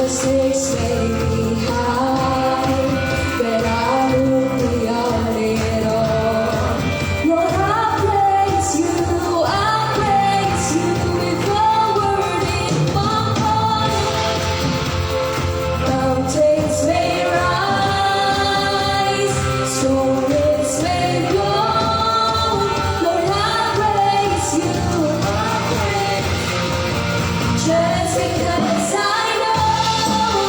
mistakes may be high, but I move beyond it all. Lord, I praise you with a word in my heart. Mountains may rise, storms may blow. Lord, I praise you, just because I know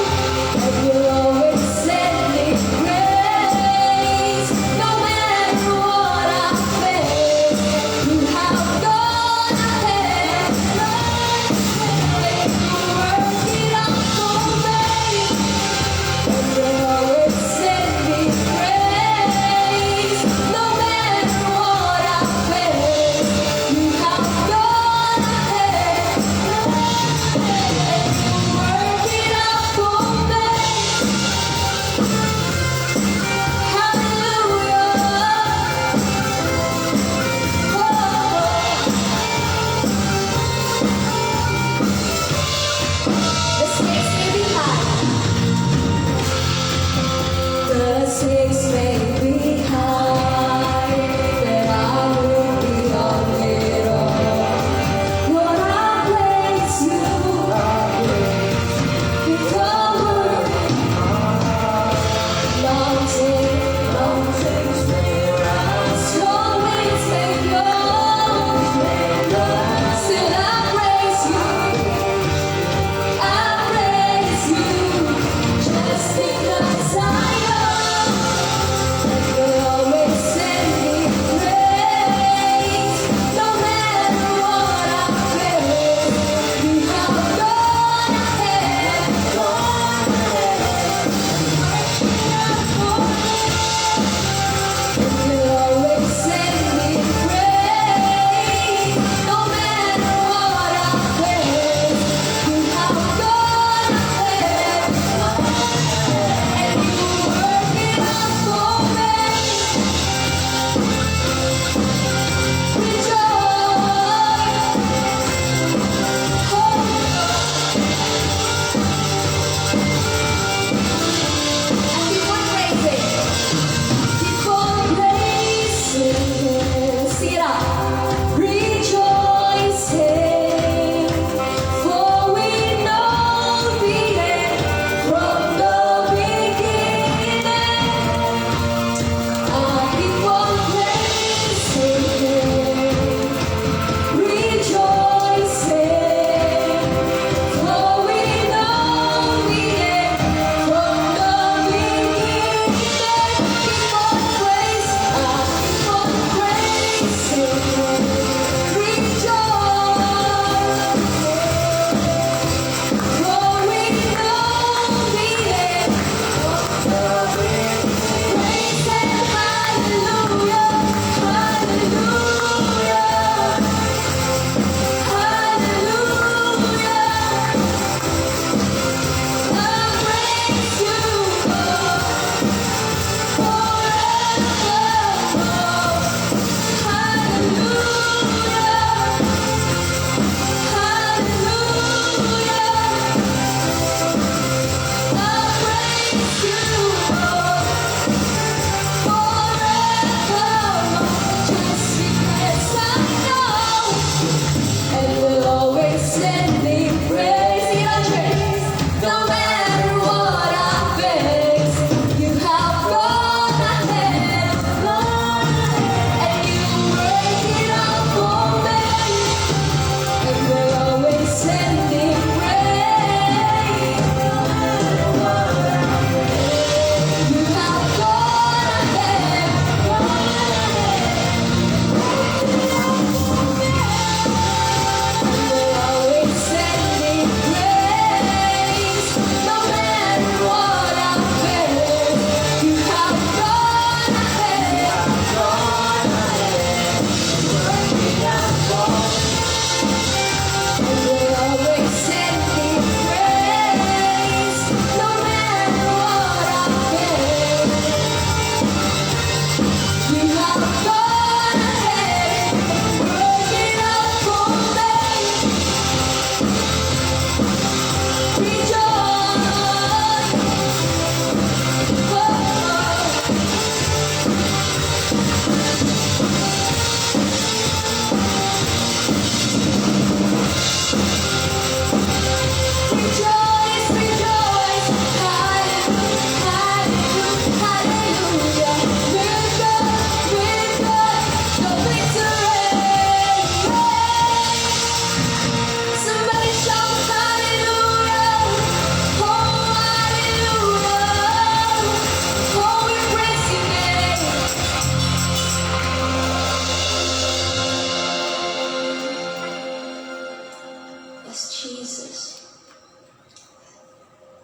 that you'll always send me grace. No matter what I face, you have gone ahead. Lord, you work it out for me, and you'll always send me grace. No matter what I face, you have gone ahead.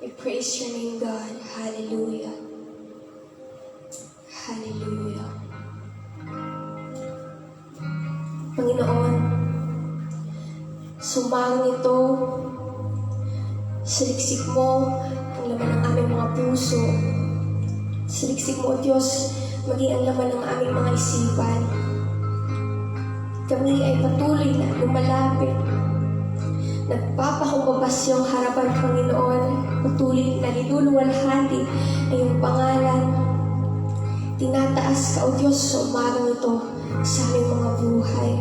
We praise your name, God. Hallelujah. Hallelujah. Panginoon, sumangin ito, saliksik mo ang laman ng aming mga puso. Saliksik mo, Diyos, maging ang laman ng aming mga isipan. Kami ay patuloy na lumalapit. Nagpapakumbabas yung harapan, Panginoon. Patuloy na niluluwalhati ang iyong pangalan. Tinataas ka, O Diyos, sa umagang ito sa aming mga buhay.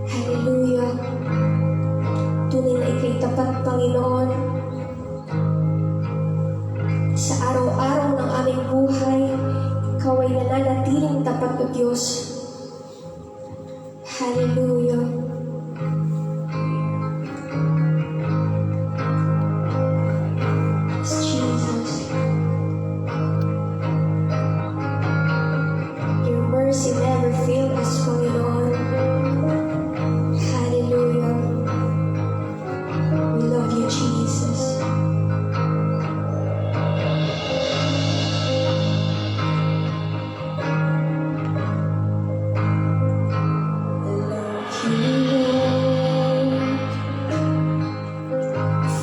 Hallelujah. Tunay na ika'y tapat, Panginoon. Sa araw-araw ng aming buhay, ikaw ay nananatiling tapat, O Diyos. Hallelujah. Yes, Jesus. Your mercy never failed us, Panginoon. Hallelujah. We love you, Jesus.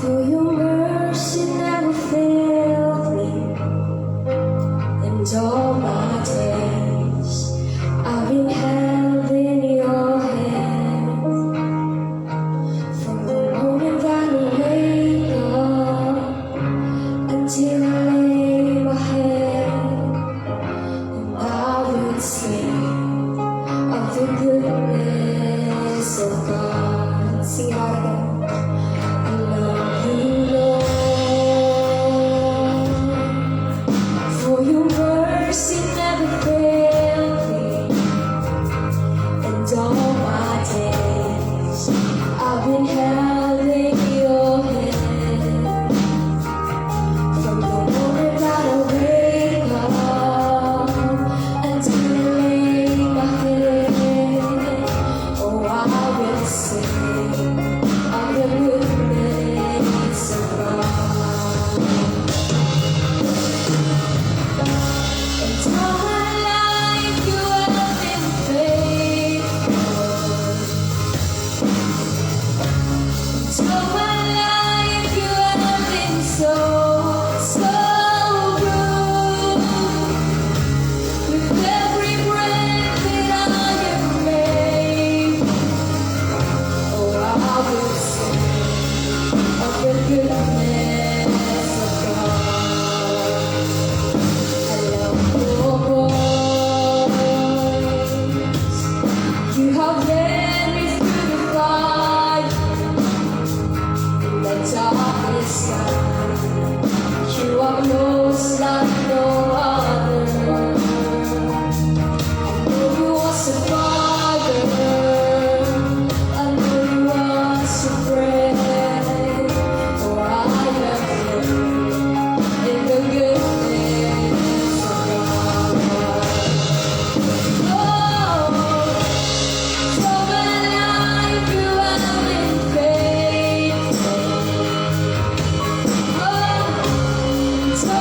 For your mercy never failed me, and all my days I've been held in your hand. From the moment that I wake up until I lay my head, and I will sing of the goodness of God. Sing it out again. I love you, Lord, for your mercy never failed me, and all my days I've been held in your hand. From the moment that I wake up until I lay my head, oh, I will sing of the goodness of God. And all my life you have been faithful. And all my life you have been so, so good. With every breath that I am made, oh, I will sing of the goodness of God. I love your voice. You have led me through the fire in the darkest night. You are close like no other. I know you was a father. I know you was a friend. Oh, I love you in the goodness of God. Oh, so my life you have been faithful. Oh, so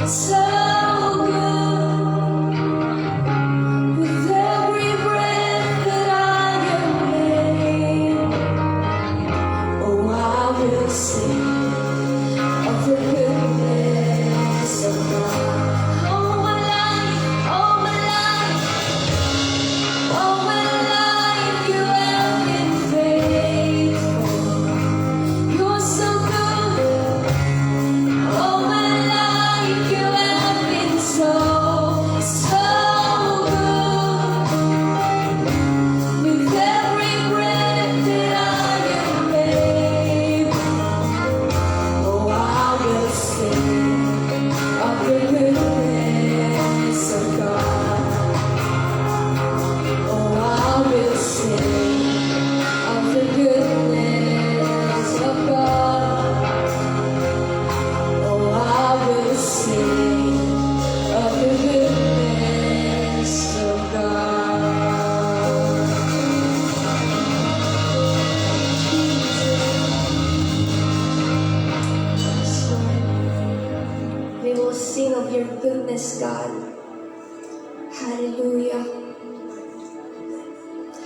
so good. With every breath that I am made, oh, I will sing of the goodness of God. All my life, all my life, all my life, you have been faithful. You're so good. All my life, you have been so, so good. With every breath that I am made, oh, I will sing of the goodness of God. Oh, I will sing of the goodness of God. Oh, I will sing of the goodness of God. Yes, Lord. We will sing of your goodness, God. Hallelujah.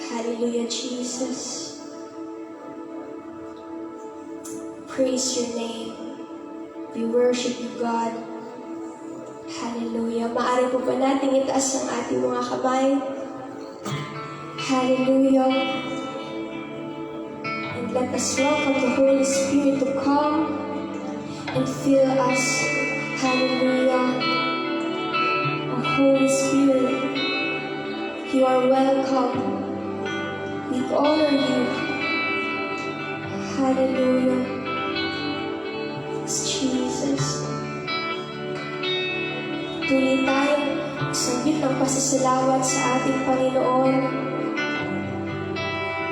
Hallelujah, Jesus. Praise your name. We worship you, God. Hallelujah. Maaari po ba natin itaas ang ating mga kamay? Hallelujah. And let us welcome the Holy Spirit to come and fill us. Hallelujah. Oh, Holy Spirit, you are welcome. We honor you. Hallelujah. Yes, Jesus. Tuloy tayong magsambit ng pasasalamat sa ating Panginoon.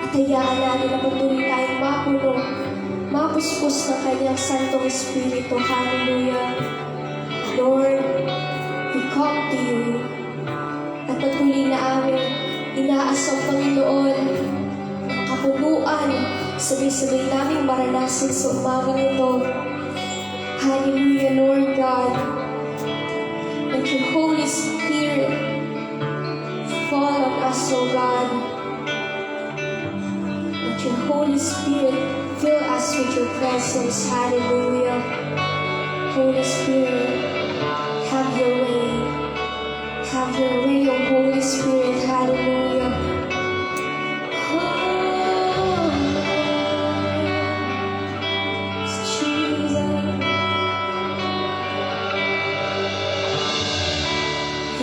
At hayaan natin na patuloy tayong mapuno, mapuspos ng Kanyang Santong Espiritu. Hallelujah. Lord, we come to you. At patuloy na aming inaasang Panginoon ng kapunuan, sabay-sabay naming maranasan sa umagang ito. Hallelujah, Lord God. Let your Holy Spirit fall on us, O God. Let your Holy Spirit fill us with your presence. Hallelujah. Holy Spirit, have your way. Have your way, O Holy Spirit. Hallelujah. Oh, Jesus.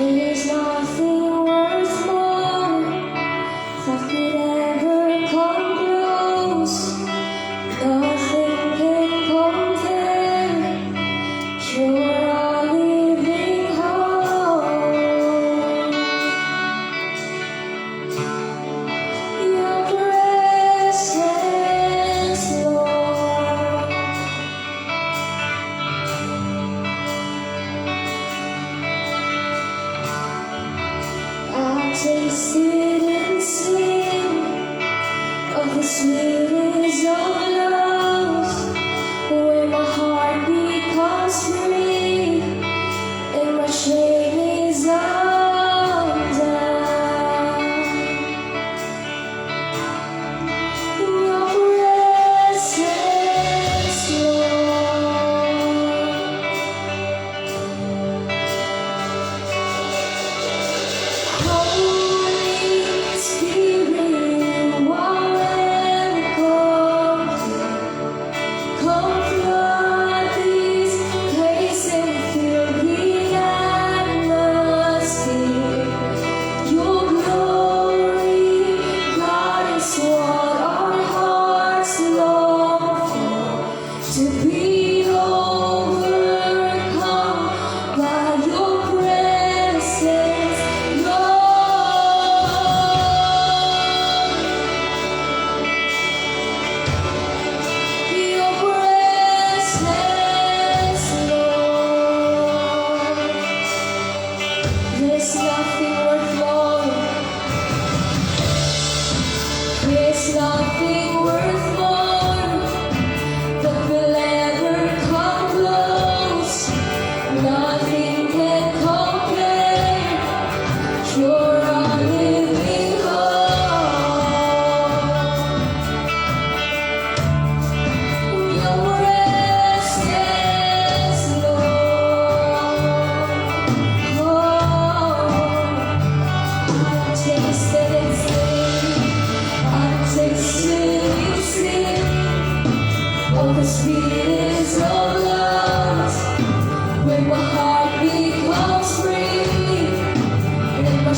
There's nothing worth more that could ever come close. Nothing can compare. You're our living hope. Your presence, Lord. I've tasted and seen of the sweetness of love, where my heart becomes free and my shame is undone. In your presence, Lord. Holy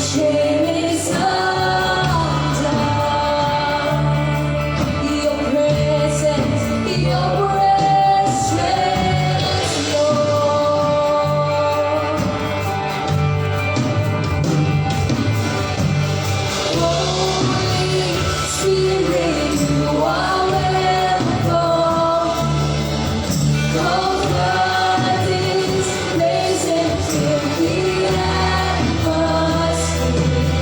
shame is undone. Your presence, Lord. Holy Spirit, you are welcome. Come flood this place and fill the atmosphere.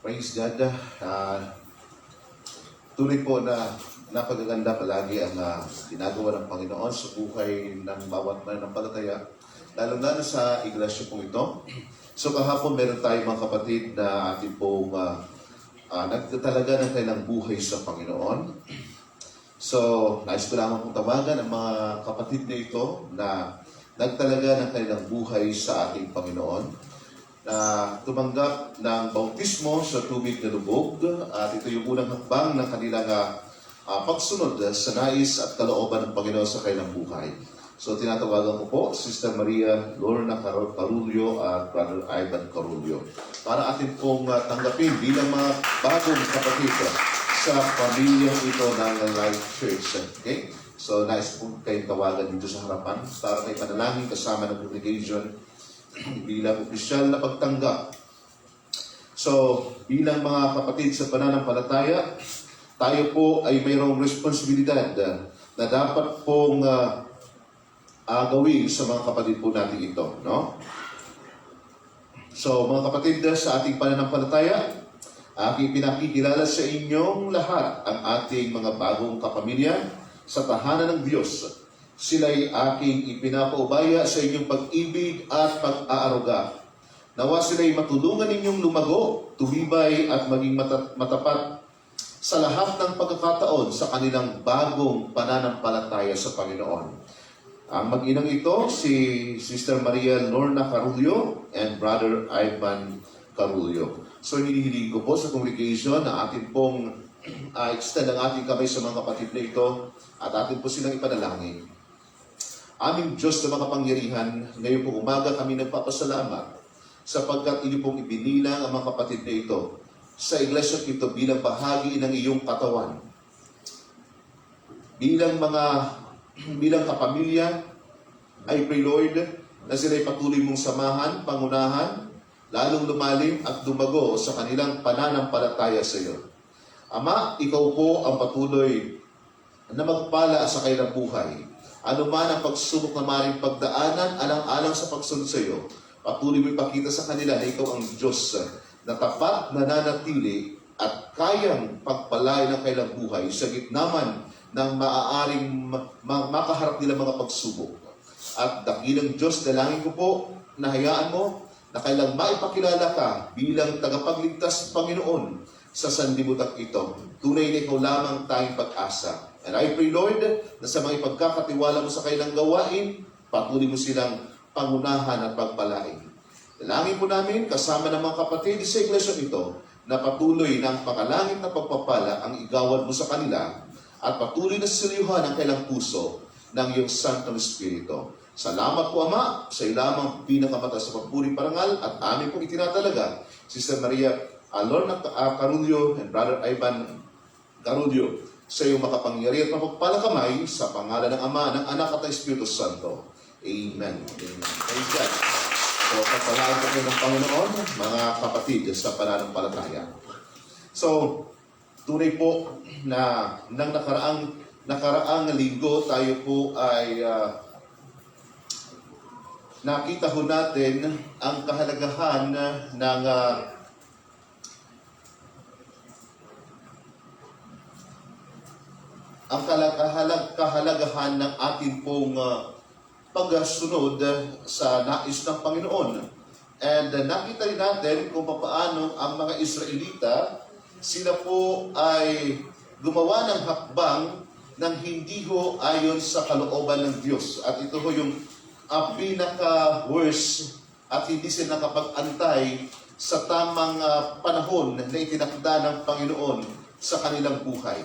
Praise God. Tunay po na napagaganda palagi ang ginagawa ng Panginoon sa buhay ng bawat mananampalataya, lalo-lalo sa iglesia po ito. So kahapon meron tayong mga kapatid na ating pong nagtatalaga ng kanilang buhay sa Panginoon. So, nais ko lamang pong tawagan ang mga kapatid na ito na nagtalaga ng kanilang buhay sa ating Panginoon, na tumanggap ng bautismo sa tubig na lubog, at ito yung unang hakbang ng kanilang pagsunod sa nais at kalooban ng Panginoon sa kanilang buhay. So, tinatawagan ko po Sister Maria Lorna Carullo at Brother Ivan Carullo para atin pong tanggapin bilang mga bagong kapatid sa pamilyang ito ng Life Church. Okay? So, nais po kayong tawagan dito sa harapan para may panalangin kasama ng congregation bilang opisyal na pagtanggap. So, bilang mga kapatid sa pananampalataya, tayo po ay mayroong responsibilidad na dapat pong gawin sa mga kapatid po natin ito. No? So, mga kapatid, sa ating pananampalataya, aking pinakikilala sa inyong lahat ang ating mga bagong kapamilya sa tahanan ng Diyos. Sila'y aking ipinapaubaya sa inyong pag-ibig at pag-aaruga. Nawa sila'y matulungan ninyong lumago, tumibay at maging matapat sa lahat ng pagkakataon sa kanilang bagong pananampalataya sa Panginoon. Ang mag-inang ito, si Sister Maria Lorna Carullo and Brother Ivan Carullo. So, hinihiling ko po sa congregation na atin pong extend ang ating kamay sa mga kapatid na ito at atin po silang ipanalangin. Aming Diyos na makapangyarihan, ngayon pong umaga kami nagpapasalamat sapagkat inyo pong ibinilang ang mga kapatid na ito sa iglesia ito bilang bahagi ng iyong katawan. Bilang kapamilya, I pray Lord na sila'y patuloy mong samahan, pangunahan, lalong lumalim at dumago sa kanilang pananampalataya sa iyo. Ama, ikaw po ang patuloy na magpala sa kanilang buhay. Ano man ang pagsubok na maaaring pagdaanan, alang-alang sa pagsunod sa iyo, patuloy mo ipakita sa kanila na ikaw ang Diyos na tapat, nananatili at kayang pagpalay ng kanilang buhay sa gitna man ng maaaring makaharap nila mga pagsubok. At dakilang Diyos, dalangin ko po na hayaan mo na kailang maipakilala ka bilang tagapagligtas Panginoon sa sanlibutan ito. Tunay na ikaw lamang tayong pag-asa. And I pray, Lord, na sa mga ipagkakatiwala mo sa kanilang gawain, patuloy mo silang pangunahan at pagpalain. Dalangin po namin, kasama ng mga kapatid sa iglesia ito, na patuloy ng pakalangit na pagpapala ang igawad mo sa kanila at patuloy na silyuhan ang kailang puso ng iyong Santong Espiritu. Salamat po, Ama, sa iyo lamang pinakamataas sa pagpuring parangal at amin pong itinatalaga Sister Maria Lorna Carullo and Brother Ivan Carullo sa iyong makapangyarihan at mapagpalang kamay sa pangalan ng Ama, ng Anak at ng Espiritu Santo. Amen. Amen. Praise God. So, kapalain po kayo ng Panginoon, mga kapatid sa pananampalataya. So, tunay po na nang nakaraang linggo tayo po ay nakita ho natin ang kahalagahan ng kahalagahan ng ating pong pagsunod sa nais ng Panginoon. And nakita rin natin kung paano ang mga Israelita, sila po ay gumawa ng hakbang ng hindi ho ayon sa kalooban ng Diyos. At ito ho yung pinaka-worst at hindi sila nakapag-antay sa tamang panahon na itinakda ng Panginoon sa kanilang buhay.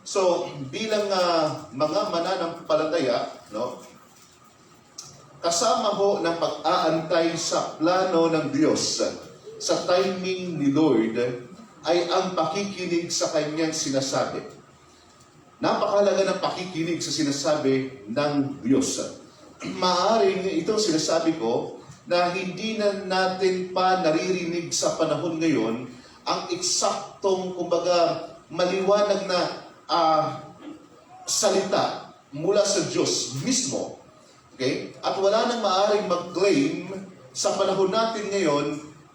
So, bilang mga mananampalataya, no, kasama ho ng pag-aantay sa plano ng Diyos, sa timing ni Lord, ay ang pakikinig sa kanyang sinasabi. Napakahalaga ng pakikinig sa sinasabi ng Diyos. Maaring itong sinasabi ko na hindi na natin pa naririnig sa panahon ngayon ang eksaktong, kumbaga, maliwanag na salita mula sa Diyos mismo. Okay? At wala nang maaaring mag-claim sa panahon natin ngayon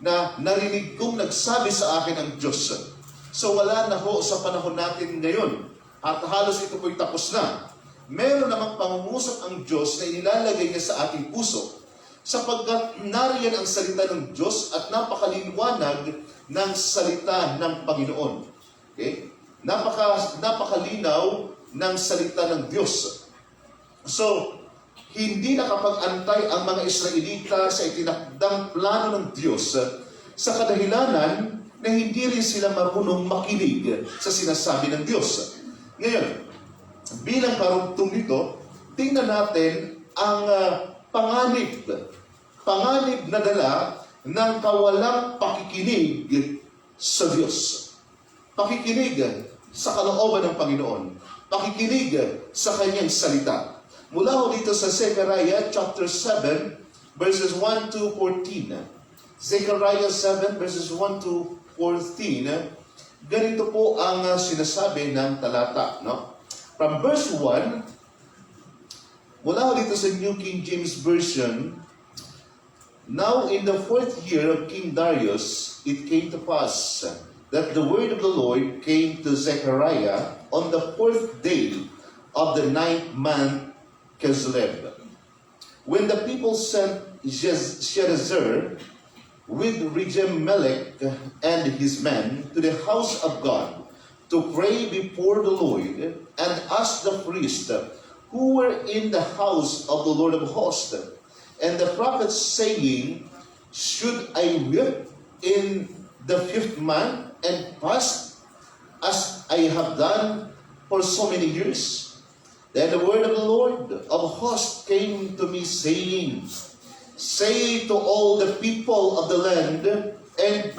na narinig kong nagsabi sa akin ang Diyos. So wala na ho sa panahon natin ngayon. At halos ito po'y tapos na. Meron namang pangungusap ang Diyos na inilalagay niya sa ating puso. Sapagkat nariyan ang salita ng Diyos at napakalinawanag ng salita ng Panginoon. Okay? Napakalinaw ng salita ng Diyos. So, hindi nakapag-antay ang mga Israelita sa itinakdang plano ng Diyos sa kadahilanan na hindi rin sila marunong makinig sa sinasabi ng Diyos. Ngayon, bilang karugtong nito, tingnan natin ang panganib na dala ng kawalang pakikinig sa Diyos. Pakikinig sa kalooban ng Panginoon. Pakikinig sa Kanyang salita. Mula ho dito sa Zechariah chapter 7, verses 1 to 14. Zechariah 7, verses 1 to 14. Ganito po ang sinasabi ng talata. No? From verse 1, mula ho dito sa New King James Version, now in the 4th year of King Darius, it came to pass that the word of the Lord came to Zechariah on the 4th day of the 9th month Kislev. When the people sent Sherezer with Regem-melech and his men to the house of God to pray before the Lord, and ask the priests who were in the house of the Lord of hosts, and the prophets, saying, should I weep in the 5th month and fast as I have done for so many years? Then the word of the Lord of hosts came to me, saying, say to all the people of the land and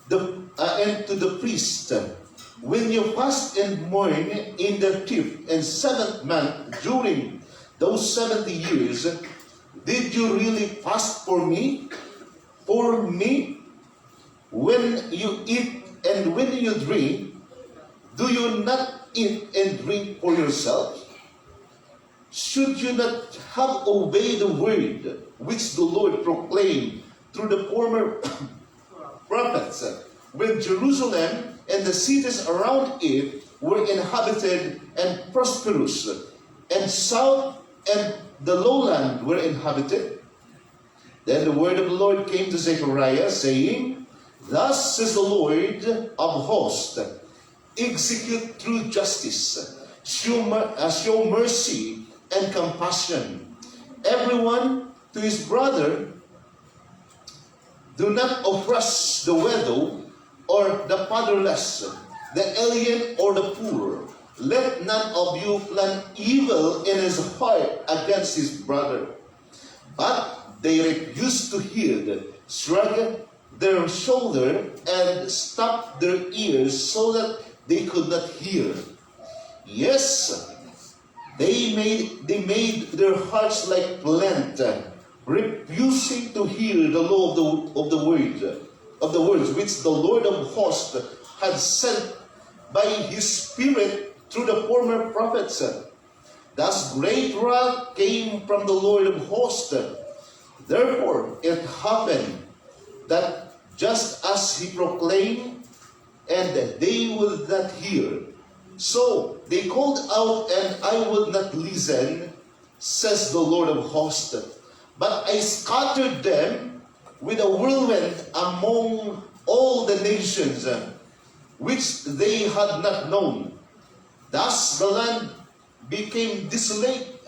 to the priest, when you fast and mourn in the 5th and 7th month during those 70 years, did you really fast for me? For me? When you eat and when you drink, do you not eat and drink for yourself? Should you not have obeyed the word which the Lord proclaimed through the former prophets, when Jerusalem and the cities around it were inhabited and prosperous, and south and the lowland were inhabited? Then the word of the Lord came to Zechariah, saying, thus says the Lord of hosts, execute true justice, show mercy and compassion, everyone to his brother. Do not oppress the widow or the fatherless, the alien or the poor. Let none of you plan evil in his heart against his brother. But they refused to hear, shrugged their shoulder, and stopped their ears so that they could not hear. Yes, they made their hearts like flint, refusing to hear the law of the words which the Lord of hosts had sent by his Spirit through the former prophets. Thus great wrath came from the Lord of hosts. Therefore it happened that just as he proclaimed, and they would not hear, so they called out, and I would not listen, says the Lord of hosts. But I scattered them with a whirlwind among all the nations, which they had not known. Thus the land became desolate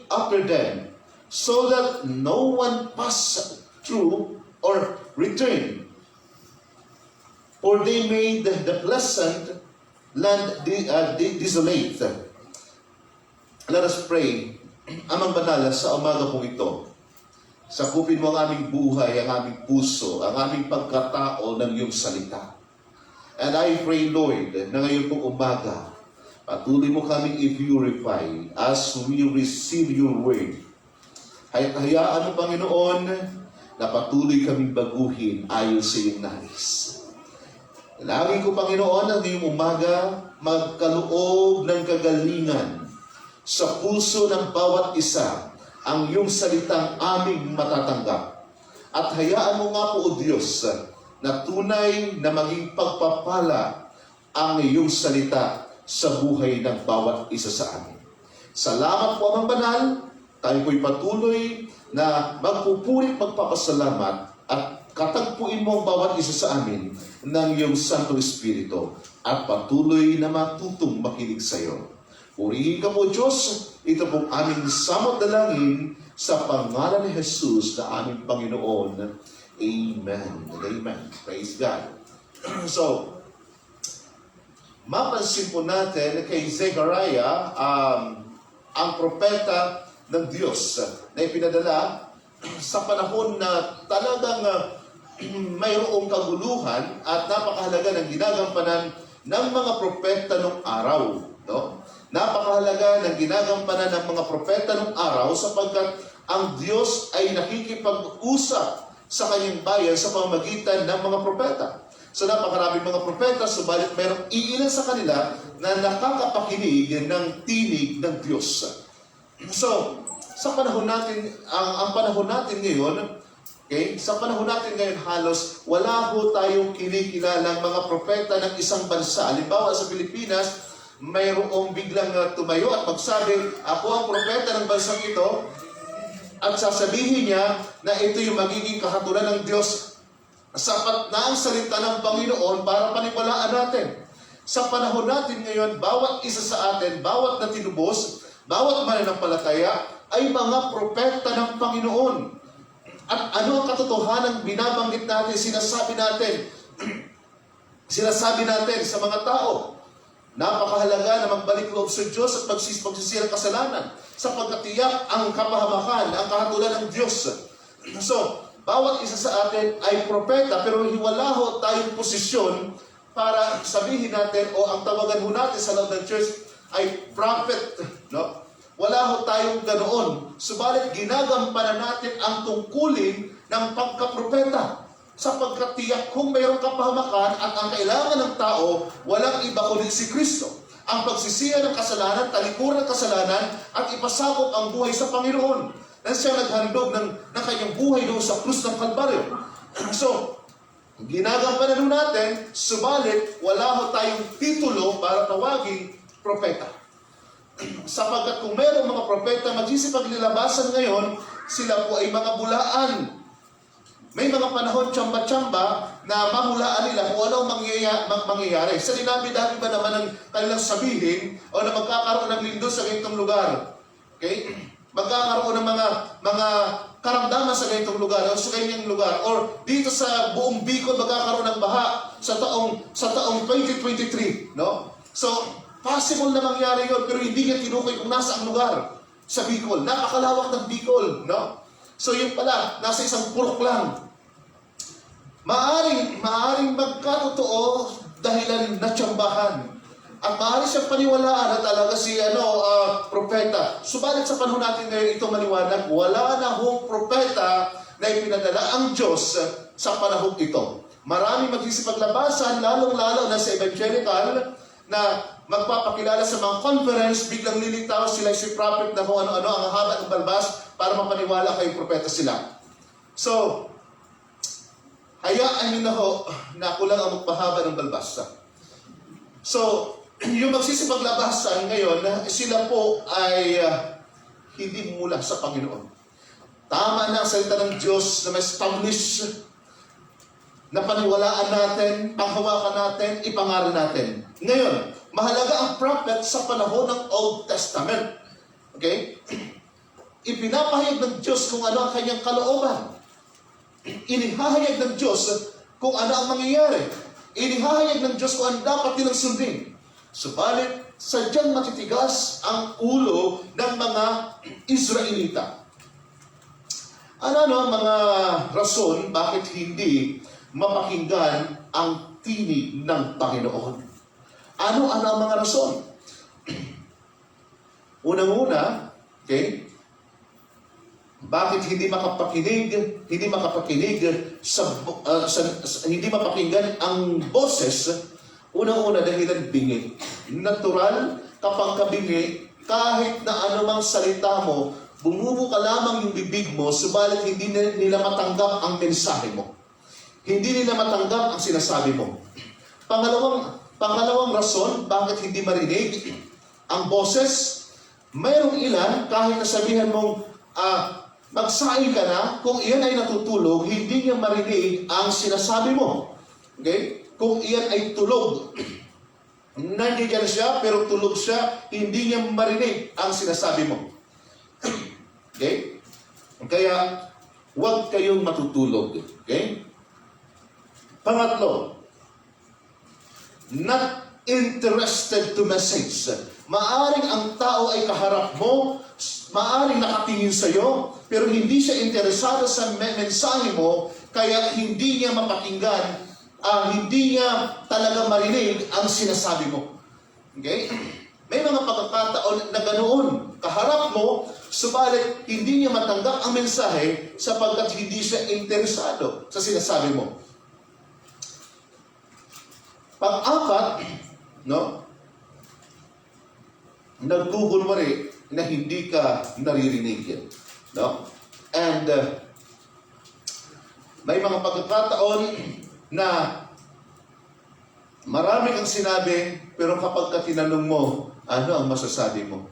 after them, so that no one passed through or returned. For they made the pleasant land desolate. Let us pray. Amang banal, sa umaga kong ito, sakupin mo ang aming buhay, ang aming puso, ang aming pagkatao ng iyong salita. And I pray, Lord, na ngayon pong umaga, patuloy mo kaming i-purify as we receive your word. Hayaan mo, Panginoon, na patuloy kaming baguhin ayon sa iyong nais. Lagi ko, Panginoon, ang ngayong umaga magkaloob ng kagalingan sa puso ng bawat isa ang iyong salitang aming matatanggap. At hayaan mo nga po, O Diyos, na tunay na maging pagpapala ang iyong salita sa buhay ng bawat isa sa amin. Salamat po, Amang Banal. Tayo po'y patuloy na magpupuri at magpapasalamat at katagpuin mo ang bawat isa sa amin ng iyong Santo Espiritu at patuloy na matutong makinig sa iyo. Purihin ka po, Diyos. Ito pong aming samot dalangin sa pangalan ni Jesus na aming Panginoon. Amen. Amen. Praise God. So, mapansin po natin kay Zechariah, ang propeta ng Diyos na ipinadala sa panahon na talagang mayroong kaguluhan at napakahalaga ng ginagampanan ng mga propeta ng araw. No? Napakahalaga ng ginagampanan ng mga propeta ng araw sapagkat ang Diyos ay nakikipag-usap sa kanyang bayan sa pamamagitan ng mga propeta. So napakaraming mga propeta, subalit mayroong iilan sa kanila na nakakapakinig ng tinig ng Diyos. So, sa panahon natin, ang panahon natin ngayon, okay, sa panahon natin ngayon halos wala ho tayong kinikilalang mga propeta ng isang bansa. Halimbawa sa Pilipinas, mayroong biglang tumayo at magsabi, ako ang propeta ng bansang ito, at sasabihin niya na ito yung magiging kahatulan ng Diyos. Sapat na ang salita ng Panginoon para paniwalaan natin. Sa panahon natin ngayon, bawat isa sa atin, bawat na tinubos, bawat mananampalataya, ay mga propeta ng Panginoon. At ano ang katotohanan binabanggit natin, sinasabi natin sa mga tao? Napakahalaga na magbalik loob sa Diyos at magsisira ng kasalanan sapagkat tiyak ang kapahamakan, ang kahatulan ng Diyos. So, bawat isa sa atin ay propeta pero wala ho tayong posisyon para sabihin natin o ang tawagan ho natin sa loob ng church ay prophet. No? Wala ho tayong ganoon. Subalit ginagampanan natin ang tungkulin ng pagkapropeta. Sapagkat tiyak kung mayroong kapahamakan at ang kailangan ng tao, walang iba kundi si Kristo. Ang pagsisiya ng kasalanan, talikuran ng kasalanan, at ipasakop ang buhay sa Panginoon. Na siya naghandog ng kanyang buhay doon sa krus ng Kalbaryo. So, ginagampanan natin, subalit wala ho tayong titulo para tawaging propeta. Sapagkat kung mayroong mga propeta magsisipaglilabasan ngayon, sila po ay mga bulaan. May mga panahon tsamba-tsamba na mahulaan nila kung ano mangyayari. Sa dinami-dami ba naman ang kanilang sabihin o na magkakaroon ng lindol sa ganitong lugar? Okay? Magkakaroon ng mga karamdaman sa ganitong lugar o sa ganyang lugar. Or dito sa buong Bicol magkakaroon ng baha sa taong 2023. No? So, possible na mangyari yun pero hindi niya tinukoy kung nasa ang lugar sa Bicol. Napakalawak ng Bicol. No? So, yun pala, nasa isang purok lang. Maaring magkatotoo dahilan na tsambahan. At maaari siyang paniwalaan na talaga si propeta. Subalit sa panahon natin ngayon ito maliwanag, wala na hong propeta na ipinadala ang Diyos sa panahon ito. Marami magsisipaglabasan, lalong-lalo na sa evangelical, na magpapakilala sa mga conference, biglang lilitaw sila si prophet na kung ano-ano ang haba ng balbas para mapaniwala kay propeta sila. So, hayaan nyo na ho na ako lang ang magpahaba ng balbas. So, yung magsisipaglabasan ngayon, sila po ay hindi mula sa Panginoon. Tama na ang salita ng Diyos na ma-establish na paniwalaan natin, panghawakan natin, ipangaral natin. Ngayon, mahalaga ang prophet sa panahon ng Old Testament. Okay? Ipinapahayag ng Diyos kung ano ang kanyang kalooban. Inihahayag ng Diyos kung ano ang mangyayari. Inihahayag ng Diyos kung ano dapat nilang sundin. Subalit, sadyang matitigas ang ulo ng mga Israelita. Ano ang mga rason bakit hindi mapakinggan ang tinig ng Panginoon? Ano ang mga rason? Unang-una, okay, bakit hindi mapakinggan ang boses? Unang-una, dahilan bingi. Natural, kapag kabingi, kahit na anumang salita mo, Bumubuka lamang yung bibig mo, subalit hindi nila matanggap ang mensahe mo. Hindi nila matanggap ang sinasabi mo. Pangalawang rason, bakit hindi marinig ang boses, mayroong ilan, kahit nasabihan mong magsaing ka na, kung iyan ay natutulog, hindi niya marinig ang sinasabi mo. Okay? Kung iyan ay tulog, nandiyan siya, pero tulog siya, hindi niya marinig ang sinasabi mo. Okay? Kaya, huwag kayong matutulog. Okay? Pangatlo, not interested to message. Maaring ang tao ay kaharap mo, maaring nakatingin sa iyo, pero hindi siya interesado sa mensahe mo, kaya hindi niya mapakinggan, hindi niya talaga marinig ang sinasabi mo. Okay? May mga pagkakataon na ganoon, kaharap mo, subalit hindi niya matanggap ang mensahe sapagkat hindi siya interesado sa sinasabi mo. Pang-apat, no? Nagkukunwari na hindi ka naririnig. No? And may mga pagkakataon na marami kang sinabi, pero kapag ka tinanong mo, ano ang masasabi mo?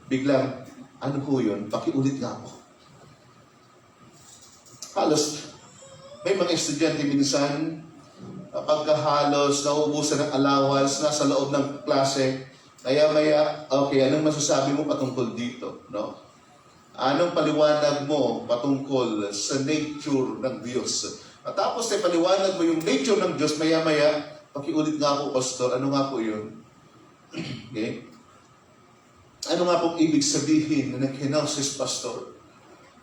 Biglang, ano po yun? Pakiulit nga po. Halos, may mga estudyante minsan, pagkahalos, nauubusan ng allowance, nasa loob ng klase, maya, okay, anong masasabi mo patungkol dito? No? Anong paliwanag mo patungkol sa nature ng Diyos? At tapos ay paliwanag mo yung nature ng Diyos, maya, pakiulit nga po, Pastor, ano nga po yun? Okay? Ano nga pong ibig sabihin na kenosis, Pastor?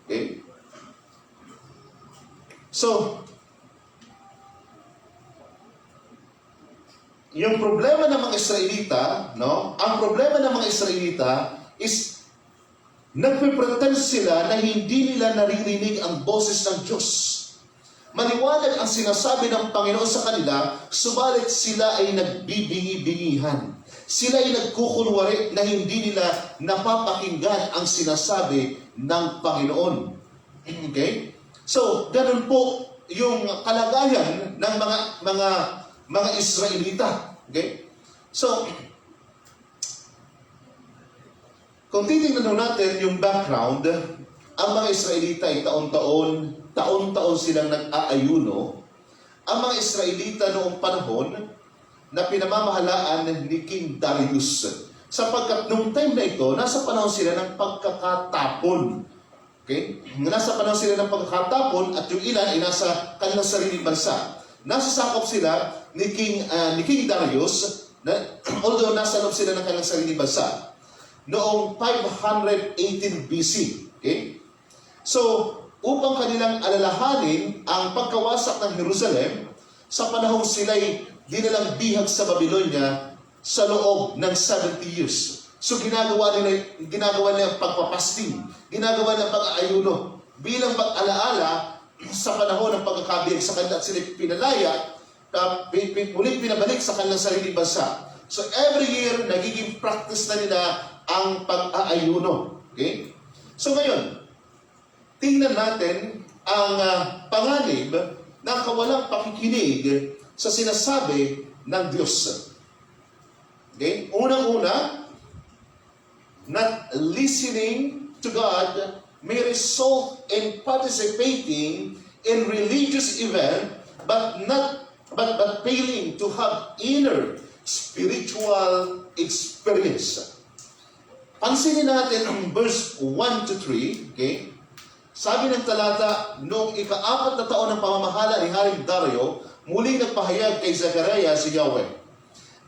Okay? So, yung problema ng mga Israelita, no? Ang problema ng mga Israelita is nagpipretend sila na hindi nila naririnig ang boses ng Diyos. Maliwanag ang sinasabi ng Panginoon sa kanila, subalit sila ay nagbibingi-bingihan. Sila ay nagkukunwari na hindi nila napapakinggan ang sinasabi ng Panginoon. Okay? So, ganun po yung kalagayan ng mga Israelita. Okay? So, kung titingnan natin yung background, ang mga Israelita ay taon-taon silang nag-aayuno. Ang mga Israelita noong panahon na pinamamahalaan ni King Darius. Sapagkat nung time na ito, nasa panahon sila ng pagkakatapon. Okay? Nasa panahon sila ng pagkakatapon at yung ilan ay nasa kanilang sariling bansa. Nasasakop sila ni King Darius, although nasa loob sila ng kanilang sariling bansa, noong 518 BC. Okay? So, upang kanilang alalahanin ang pagkawasak ng Jerusalem, sa panahong sila'y dinalang bihag sa Babylonia sa loob ng 70 years. So, ginagawa nila ang pagpapasting, ginagawa nila ang pag-aayuno bilang pag-alaala sa panahon ng pagkakabihag sa kanila at sila'y pinalaya, muling pinabalik sa kanilang sariling bansa. So, every year, nagiging practice na nila ang pag-aayuno. Okay? So, ngayon, tingnan natin ang panganib ng kawalang pakikinig sa sinasabi ng Diyos. Okay? Unang-una, not listening to God may result in participating in religious event but failing to have inner spiritual experience. Pansinin natin ang verse 1 to 3, okay? Sabi ng talata, noong ika-4 na taon ng pamamahala ni Haring Dario, muling nagpahayag kay Zechariah si Yahweh.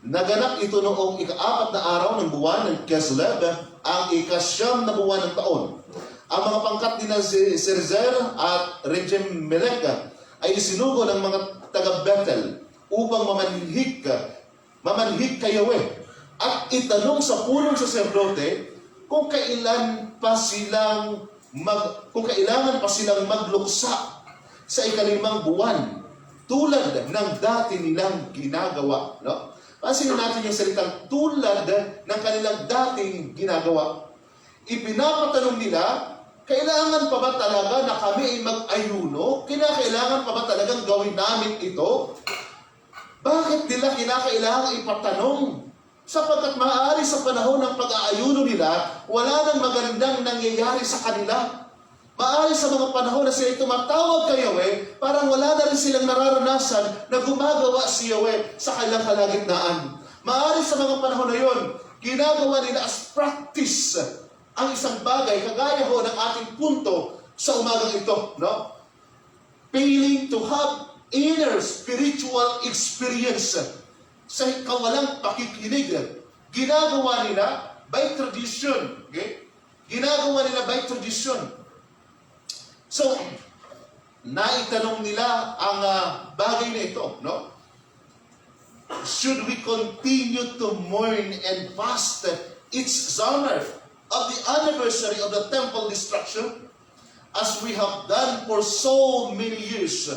Naganap ito noong ika-4 na araw ng buwan ng Kislev, ang ika-9 na buwan ng taon. Ang mga pangkat ni Serzer at Regem-Melech ay isinugo ng mga taga-Bethel upang mamanhik kay Yahweh at itanong sa punong saserdote kung kailangan pa silang magluksa sa ika-5 buwan tulad ng dati nilang ginagawa. No? Pansinin natin yung salitang tulad ng kanilang dating ginagawa. Ipinapatanong nila, kailangan pa ba talaga na kami ay mag-ayuno? Kinakailangan pa ba talagang gawin namin ito? Bakit nila kinakailangan ipatanong? Sapagkat maaari sa panahon ng pag-aayuno nila, wala nang magandang nangyayari sa kanila. Maaari sa mga panahon na sila tumatawag kay Yahweh, parang wala na rin silang nararanasan na gumagawa si Yahweh sa kanilang kalagitnaan. Maaari sa mga panahon na yon, ginagawa nila as practice ang isang bagay, kagaya ho ng ating punto sa umagang ito, no? Failing to have inner spiritual experience sa kawalang pakikinig. Ginagawa nila by tradition. Okay? Ginagawa nila by tradition. So, naitanong nila ang bagay na ito, no? Should we continue to mourn and fast each summer of the anniversary of the temple destruction as we have done for so many years?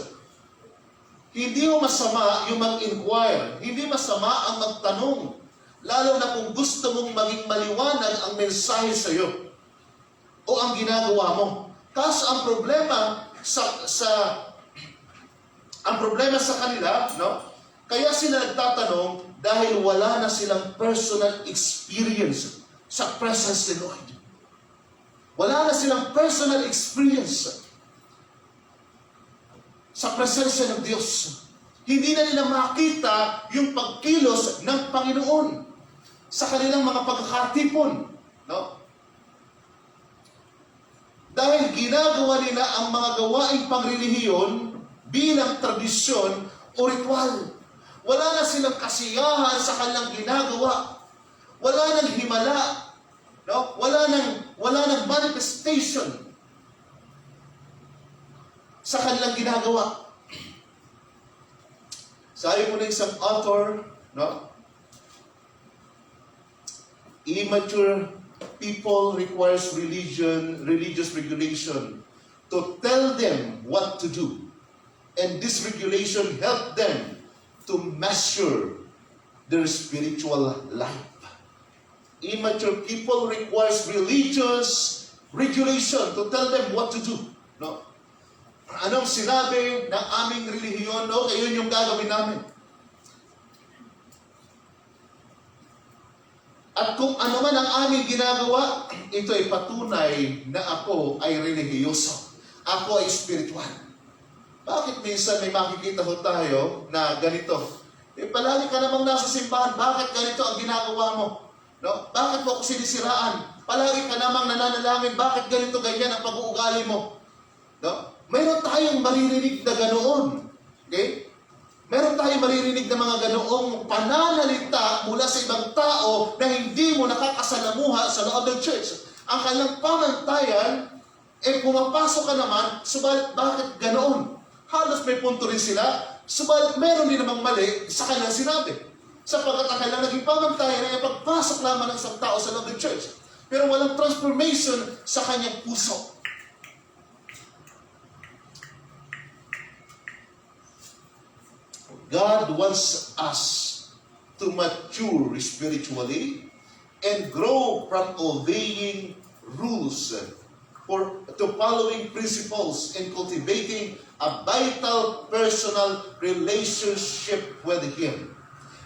Hindi mo masama yung mag-inquire. Hindi masama ang magtanong. Lalo na kung gusto mong maging maliwanag ang mensahe sa iyo o ang ginagawa mo. Kaso ang problema sa kanila, no? Kaya sila nagtatanong dahil wala na silang personal experience sa presence ni Lord. Wala na silang personal experience sa presensya ng Diyos. Hindi na nila makita yung pagkilos ng Panginoon sa kanilang mga pagkakatipon. No? Dahil ginagawa nila ang mga gawaing pangrelihiyon bilang tradisyon o ritual. Wala na silang kasiyahan sa kanilang ginagawa. Wala nang himala. No? Wala nang manifestation sa kanilang ginagawa. Sabi mo na isang author, no? Immature people requires religious regulation to tell them what to do. And this regulation help them to measure their spiritual life. Immature people requires religious regulation to tell them what to do. No? Anong sinabi ng aming relihiyon? No, yun yung gagawin namin. At kung ano man ang aming ginagawa, ito ay patunay na ako ay relihiyoso. Ako ay spiritual. Bakit minsan may makikita ho tayo na ganito? Palagi ka namang nasa simbahan, bakit ganito ang ginagawa mo? No? Bakit mo ako sinisiraan? Palagi ka namang nananalangin, bakit ganito ganyan ang pag-uugali mo? No? Mayroon tayong maririnig na ganoon. Okay? Meron tayong maririnig na mga ganoong pananalita mula sa ibang tao na hindi mo nakakasalamuha sa loob ng church. Ang kanilang pamantayan, pumapasok ka naman, subalit bakit ganoon? Halos may punto rin sila, subalit meron din namang mali sa kanilang sinabi. Sapagkat ang kanilang naging pamantayan ay pagpasok lamang ng isang tao sa loob ng church. Pero walang transformation sa kanyang puso. God wants us to mature spiritually and grow from obeying rules to following principles and cultivating a vital personal relationship with Him.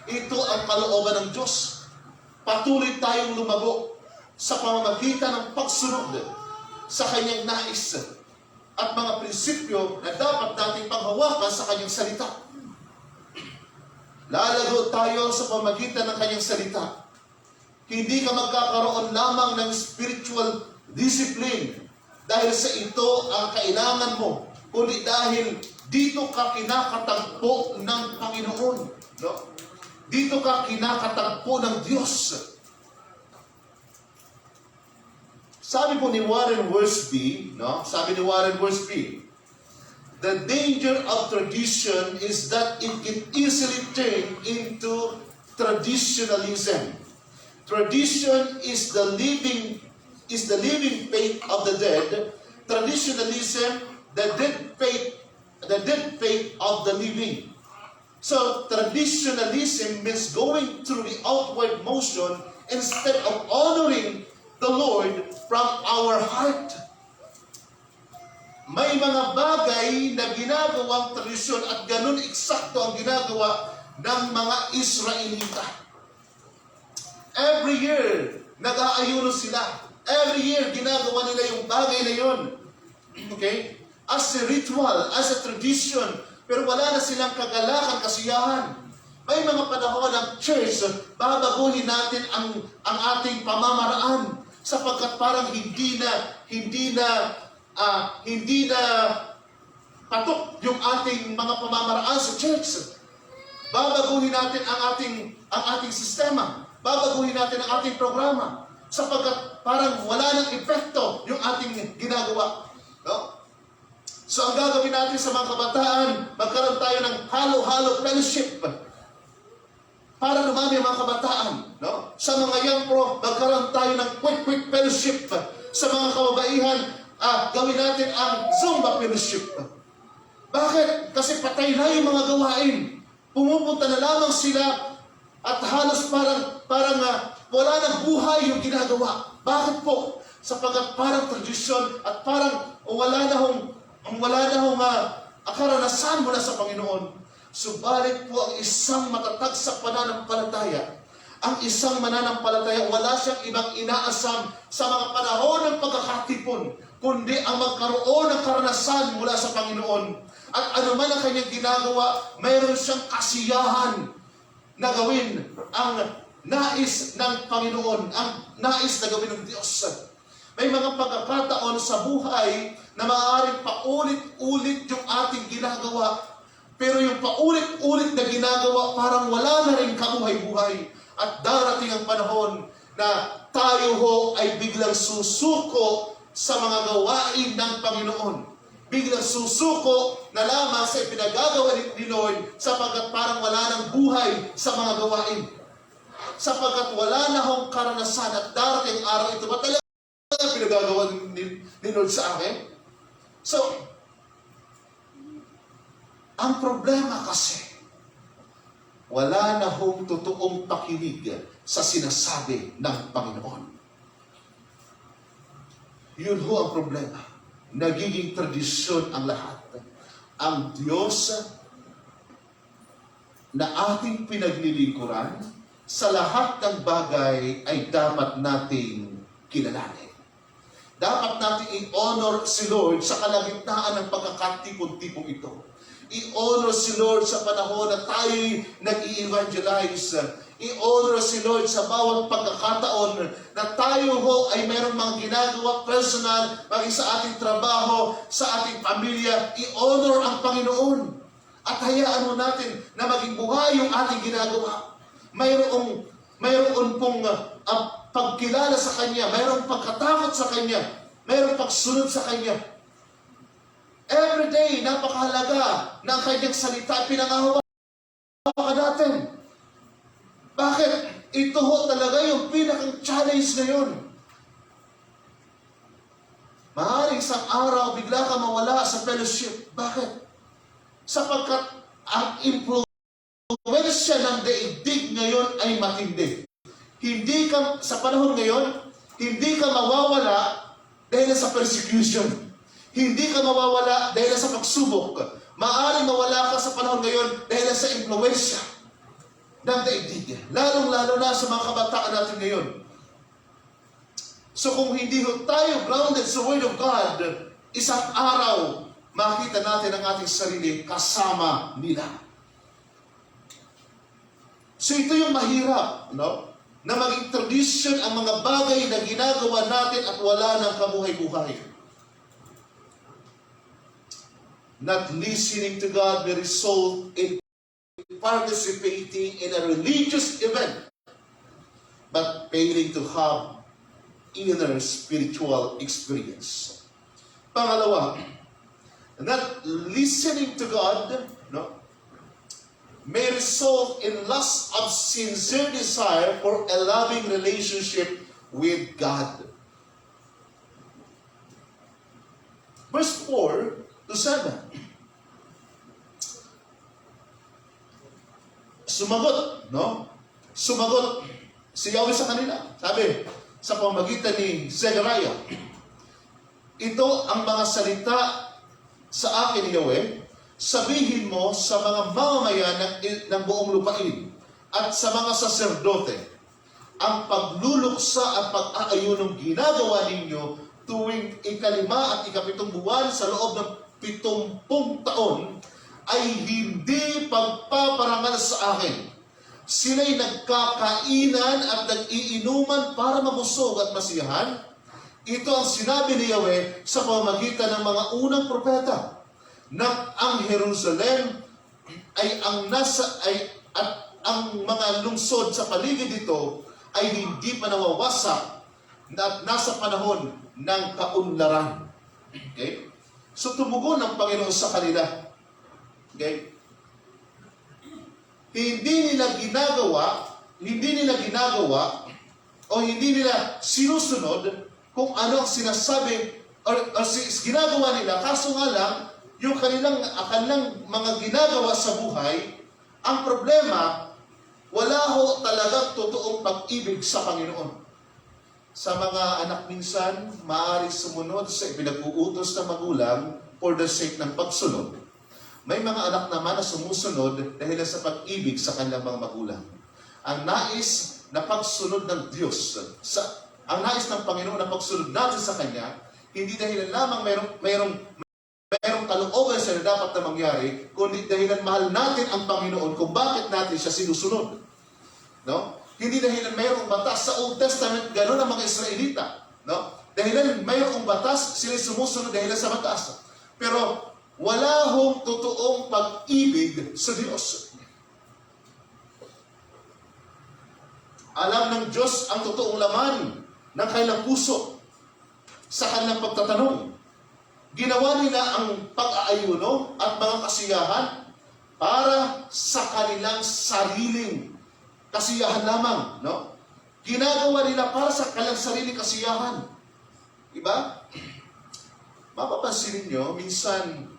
Ito ang kalooban ng Diyos. Patuloy tayong lumago sa pamamagitan ng pagsunod sa Kanyang nais at mga prinsipyo na dapat nating panghawakan sa Kanyang salita. Lalago tayo sa pamamagitan ng Kanyang salita. Hindi ka magkakaroon lamang ng spiritual discipline dahil sa ito ang kailangan mo, kundi dahil dito ka kinakatagpo ng Panginoon. No? Dito ka kinakatagpo ng Diyos. Sabi po ni Warren Wiersbe, no? Sabi ni Warren Wiersbe, the danger of tradition is that it can easily turn into traditionalism. Tradition is the living faith of the dead. Traditionalism, the dead faith of the living. So traditionalism means going through the outward motion instead of honoring the Lord from our heart. May mga bagay na ginagawang tradisyon at ganun eksakto ang ginagawa ng mga Israelita. Every year, nag-aayuno sila. Every year, ginagawa nila yung bagay na yun. Okay? As a ritual, as a tradition. Pero wala na silang kagalakan, kasiyahan. May mga panahon ng church, babaguhin natin ang ating pamamaraan sapagkat parang hindi na patok yung ating mga pamamaraan sa church. Babaguhin natin ang ating sistema. Babaguhin natin ang ating programa sapagkat parang wala ng epekto yung ating ginagawa. No? So ang gagawin natin sa mga kabataan, magkaroon tayo ng halo-halo fellowship para dumami ang mga kabataan. No? Sa mga young pro, magkaroon tayo ng quick fellowship. Sa mga kababaihan, gawin natin ang Zumba fellowship. Bakit? Kasi patay na yung mga gawain. Pumupunta na lamang sila at halos parang wala ng buhay yung ginagawa. Bakit po? Sapagkat parang tradisyon at parang wala na hong karanasan mula sa Panginoon. Subalit po ang isang matatag sa pananampalataya, ang isang mananampalataya, wala siyang ibang inaasam sa mga panahon ng pagkakatipon, kundi ang magkaroon ng karanasan mula sa Panginoon. At anuman ang kanyang ginagawa, mayroon siyang kasiyahan na gawin ang nais ng Panginoon, ang nais na gawin ng Diyos. May mga pagkakataon sa buhay na maaaring paulit-ulit yung ating ginagawa, pero yung paulit-ulit na ginagawa parang wala na rin kabuhay-buhay. At darating ang panahon na tayo ho ay biglang susuko sa mga gawain ng Panginoon. Biglang susuko na lamang sa ipinagagawa ni Lord sapagkat parang wala ng buhay sa mga gawain. Sapagkat wala na hong karanasan at darating araw ito. Ba talaga pinagagawa ni Lord sa akin? So, ang problema kasi, wala na hong totoong pakinig sa sinasabi ng Panginoon. Yun ho ang problema. Nagiging tradisyon ang lahat. Ang Diyos na ating pinaglilingkuran, sa lahat ng bagay ay dapat nating kilalanin. Dapat natin i-honor si Lord sa kalagitnaan ng pagkakatipon-tipong ito. I-honor si Lord sa panahon na tayo'y nag-i-evangelize. I-honor si Lord sa bawat pagkakataon na tayo ho ay mayroong mga ginagawa personal, maging sa ating trabaho, sa ating pamilya. I-honor ang Panginoon. At hayaan mo natin na maging buhay yung ating ginagawa. Mayroon pong pagkilala sa Kanya, mayroong pagkatakot sa Kanya, mayroong pagsunod sa Kanya. Every day, napakahalaga na ang Kanyang salita pinangahawakan natin. Bakit? Ito ho talaga yung pinakang challenge ngayon. Maaaring isang araw, bigla ka mawala sa fellowship. Bakit? Sapagkat ang impluwensya ng daigdig ngayon ay matindi. Sa panahon ngayon, hindi ka mawawala dahil sa persecution. Hindi ka mawawala dahil sa pagsubok. Maaaring mawala ka sa panahon ngayon dahil sa impluwensya ng daigdig. Lalong-lalo na sa mga kabataan natin ngayon. So kung hindi tayo grounded sa Word of God, isang araw, makita natin ang ating sarili kasama nila. So ito yung mahirap, no? Na maging tradition ang mga bagay na ginagawa natin at wala ng kabuhay-buhay. Not listening to God may result in participating in a religious event, but failing to have inner spiritual experience. Pangalawa, not listening to God, no, may result in loss of sincere desire for a loving relationship with God. Verse 4 to 7. Sumagot si Yahweh sa kanila. Sabi, sa pamamagitan ni Zechariah. Ito ang mga salita sa akin, Yahweh, sabihin mo sa mga mamamayan ng buong lupain at sa mga saserdote, ang pagluluksa at pag-aayunong ginagawa ninyo tuwing ikalima at ikapitong buwan sa loob ng 70 taon ay hindi pagpaparangal sa akin. Sila'y nagkakainan at nag-iinuman para mabusog at masiyahan. Ito ang sinabi ni Yahweh sa pamamagitan ng mga unang propeta na ang Jerusalem ay at ang mga lungsod sa paligid dito ay hindi pa nawawasak at nasa panahon ng kaunlaran. Okay? So tumugon ang Panginoon sa kanila. Okay? Hindi nila ginagawa o hindi nila sinusunod kung ano ang sinasabi or ginagawa nila. Kaso nga lang, yung kanilang mga ginagawa sa buhay, ang problema, wala ho talagang totoong pag-ibig sa Panginoon. Sa mga anak minsan, maaari sumunod sa ipinag-uutos ng magulang for the sake ng pagsunod. May mga anak naman na sumusunod dahil sa pag-ibig sa kanilang mga magulang. Ang nais na pagsunod ng Diyos, ang nais ng Panginoon na pagsunod natin sa Kanya, hindi dahil lamang mayroong kalooban siya na dapat na mangyari, kundi dahilan mahal natin ang Panginoon kung bakit natin siya sinusunod. No? Hindi dahilan mayroong batas sa Old Testament, gano'n ang mga Israelita. No? Dahilan mayroong batas, sila sumusunod dahilan sa batas. Pero wala hong totoong pag-ibig sa Diyos. Alam ng Diyos ang totoong laman ng kanilang puso sa kanilang pagtatanong. Ginawa nila ang pag-aayuno at mga kasiyahan para sa kanilang sariling kasiyahan lamang. No? Ginagawa nila para sa kanilang sariling kasiyahan. Diba? Mapapansin ninyo, minsan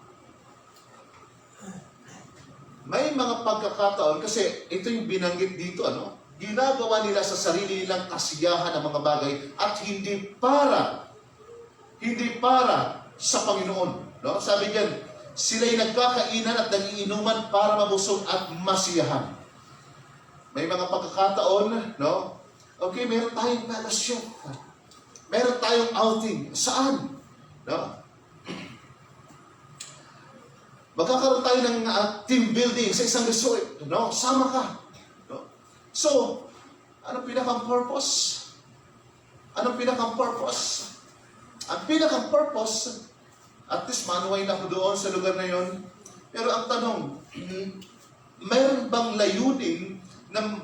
may mga pagkakataon, kasi ito yung binanggit dito, ginagawa nila sa sarili nilang kasiyahan ng mga bagay at hindi para sa Panginoon. No? Sabi diyan, sila'y nagkakainan at nagiinuman para mabusog at masiyahan. May mga pagkakataon, no? Okay, meron tayong relasyon. Meron tayong outing. Saan? No? Magkakaroon tayo ng team building sa isang resort. No? Sama ka. No? So, anong pinakang purpose? Anong pinakang purpose? Ang pinakang purpose, at least manuway na ako doon sa lugar na yon. Pero ang tanong, mayroon bang layunin na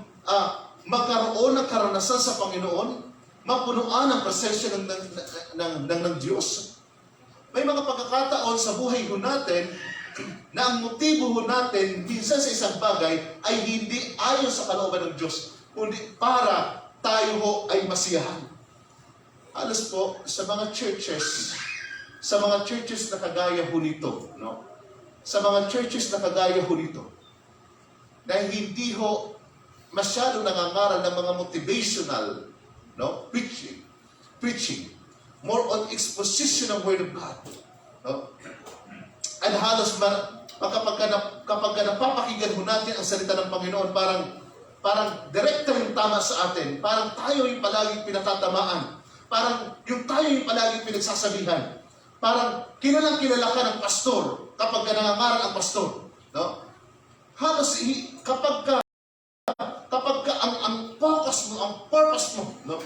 magkaroon ng karanasan sa Panginoon? Mapunuan ang presensya ng Diyos? May mga pagkakataon sa buhay ho natin na ang motibo ho natin minsan sa isang bagay ay hindi ayon sa kalooban ng Diyos, kundi para tayo ho ay masiyahan. Halos po sa mga churches na kagaya ho nito, no? Sa mga churches na kagaya ho nito, na hindi ho masyado nangangaral ng mga motivational, no, preaching, more on exposition ng Word of God, no? At halos kapag napapakinggan ho natin ang salita ng Panginoon, parang direkta yung tama sa atin, parang tayo yung palaging pinatatamaan, parang yung tayo yung palaging pinagsasabihan, parang kilala ka ng pastor kapag nangangaral ang pastor, no? Halos kapag ang focus mo, ang purpose mo, no?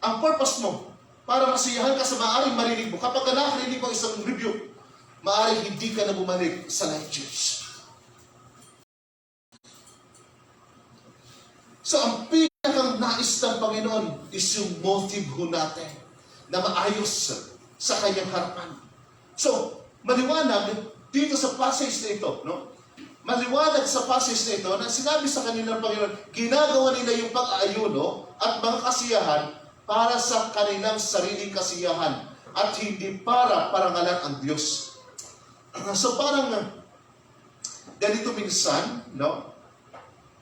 Ang purpose mo para masiyahan ka sa maaaring marinig mo, kapag nakarinig mo isang review, maaaring hindi ka na bumalik sa Life Church. So, ang pinakang nais ng Panginoon is yung motive ho natin na maayos sa kanyang harapan. So, maliwanag dito sa passage na ito, no? Maliwanag sa passage na ito na sinabi sa kanila ng Panginoon, ginagawa nila yung pag-aayuno at mga kasiyahan para sa kanilang sariling kasiyahan at hindi para parangalan ang Diyos. So parang ganito minsan, no?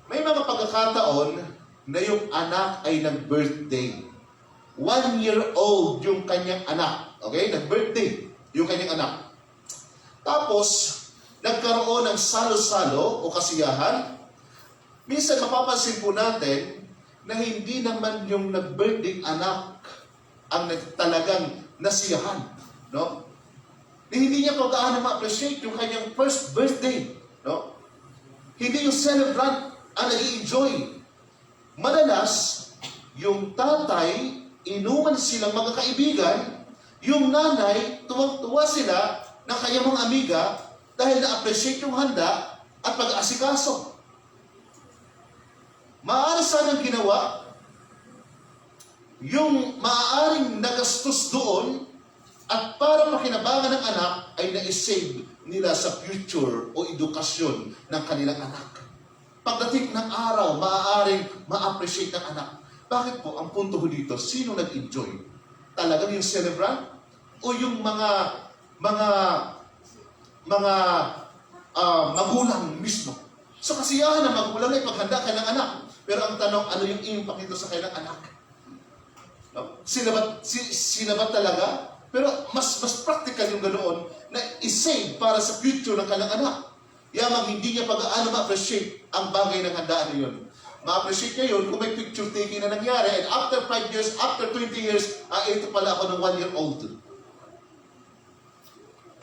May mga pagkakataon na yung anak ay nag-birthday. 1 year old yung kanyang anak. Okay? Nag-birthday yung kanyang anak. Tapos, nagkaroon ng salo-salo o kasiyahan. Minsan mapapansin po natin na hindi naman yung nag-birthday anak ang talagang nasiyahan. No? Hindi niya pag-aano ma-appreciate yung kanyang first birthday. No? Hindi yung celebrant ang nag-i-enjoy. Madalas, yung tatay, inuman silang mga kaibigan, yung nanay, tuwang-tuwa sila ng kanyang mga amiga dahil na-appreciate yung handa at pag-asikaso. Maaari sanang ginawa yung maaaring nagastos doon at para makinabangan ng anak ay na-save nila sa future o edukasyon ng kanilang anak. Pagdating ng araw, maaaring ma-appreciate ng anak. Bakit po? Ang punto dito, sino nag-enjoy? Talagang yung celebrant? O yung mga magulang mismo? So kasiyahan ng magulang ay paghanda ka ng anak. Pero ang tanong, ano yung impact nito sa kanilang anak? No? Sila ba talaga? Pero mas practical yung ganoon na isave para sa future ng kanilang anak. Yamang hindi niya pag-aano ma-appreciate ang bagay ng handaan na yun. Ma-appreciate niya yun kung may picture taking na nangyari and after 5 years, after 20 years, ito pala ako ng 1 year old.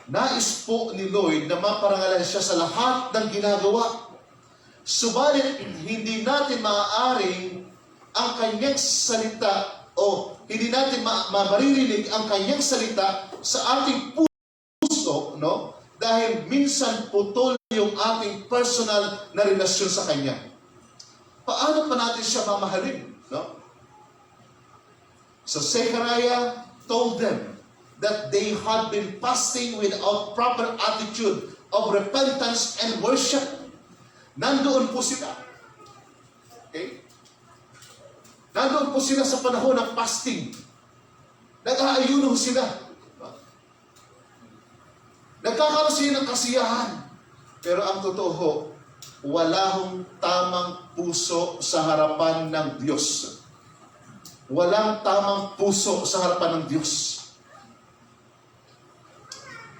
Nais po ni Lloyd na maparangalan siya sa lahat ng ginagawa. Subalit, hindi natin maaaring ang kanyang salita o hindi natin maririnig ang kanyang salita sa ating puso, no? Dahil minsan putol yung ating personal na relasyon sa kanya. Paano pa natin siya mamahalin, no? So Zechariah told them that they had been fasting without proper attitude of repentance and worship. Nandoon po sila. Okay? Nandoon po sila sa panahon ng fasting. Nag-aayuno sila. Nagkakaroon sila ng kasiyahan. Pero ang totoo, wala hong tamang puso sa harapan ng Diyos. Walang tamang puso sa harapan ng Diyos.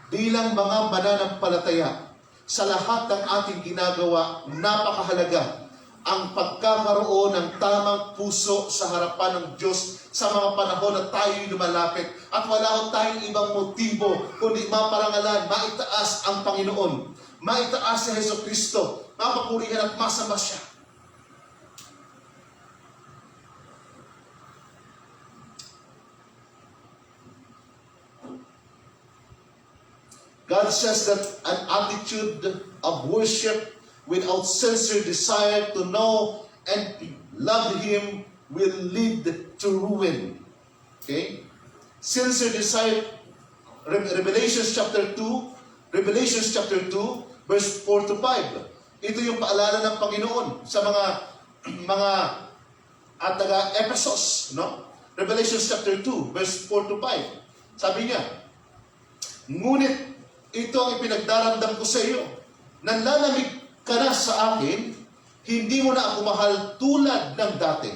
Bilang mga mananampalataya, sa lahat ng ating ginagawa, napakahalaga ang pagkakaroon ng tamang puso sa harapan ng Diyos sa mga panahon na tayo'y lumalapit at wala tayong ibang motibo kundi maparangalan, maitaas ang Panginoon, maitaas si Jesucristo, mapapurihan at masama siya. God says that an attitude of worship without sincere desire to know and love Him will lead to ruin. Okay? Sincere desire, Revelations chapter 2, verse 4 to 5. Ito yung paalala ng Panginoon sa mga taga-Ephesus, no? Revelations chapter 2, verse 4 to 5. Sabi niya, ngunit ito ang ipinagdarandam ko sa iyo. Nanlalamig ka na sa akin, hindi mo na ako mahal tulad ng dati.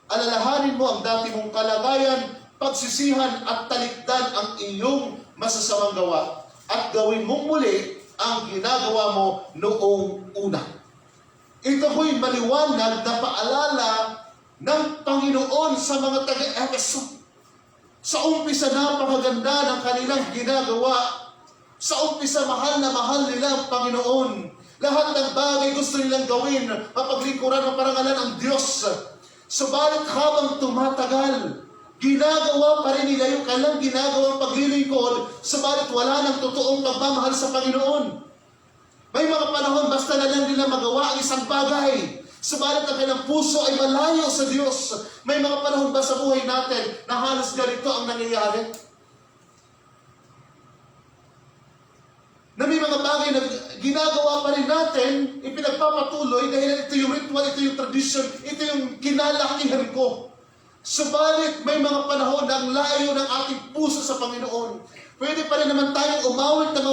Alalahanin mo ang dati mong kalagayan, pagsisihan at talikdan ang iyong masasamang gawa at gawin mong muli ang ginagawa mo noong una. Ito po'y maliwanag na paalala ng Panginoon sa mga taga-Efeso. Sa umpisa napakaganda ng kanilang ginagawa. Sa umpisa, mahal na mahal nila ang Panginoon. Lahat ng bagay gusto nilang gawin, mapaglingkuran, maparangalan ang Diyos. Subalit habang tumatagal, ginagawa pa rin nila yung kanilang ginagawang paglilingkod, subalit wala ng totoong pagmamahal sa Panginoon. May mga panahon, basta na lang nila magawa ang isang bagay, subalit ang kanilang puso ay malayo sa Diyos. May mga panahon ba sa buhay natin na halos ganito ang nangyayari? Na may mga bagay na ginagawa pa rin natin, ipinagpapatuloy dahil ito yung ritual, ito yung tradition, ito yung kinalakihan ko. Subalit may mga panahon na ang layo ng ating puso sa Panginoon. Pwede pa rin naman tayong umawit ng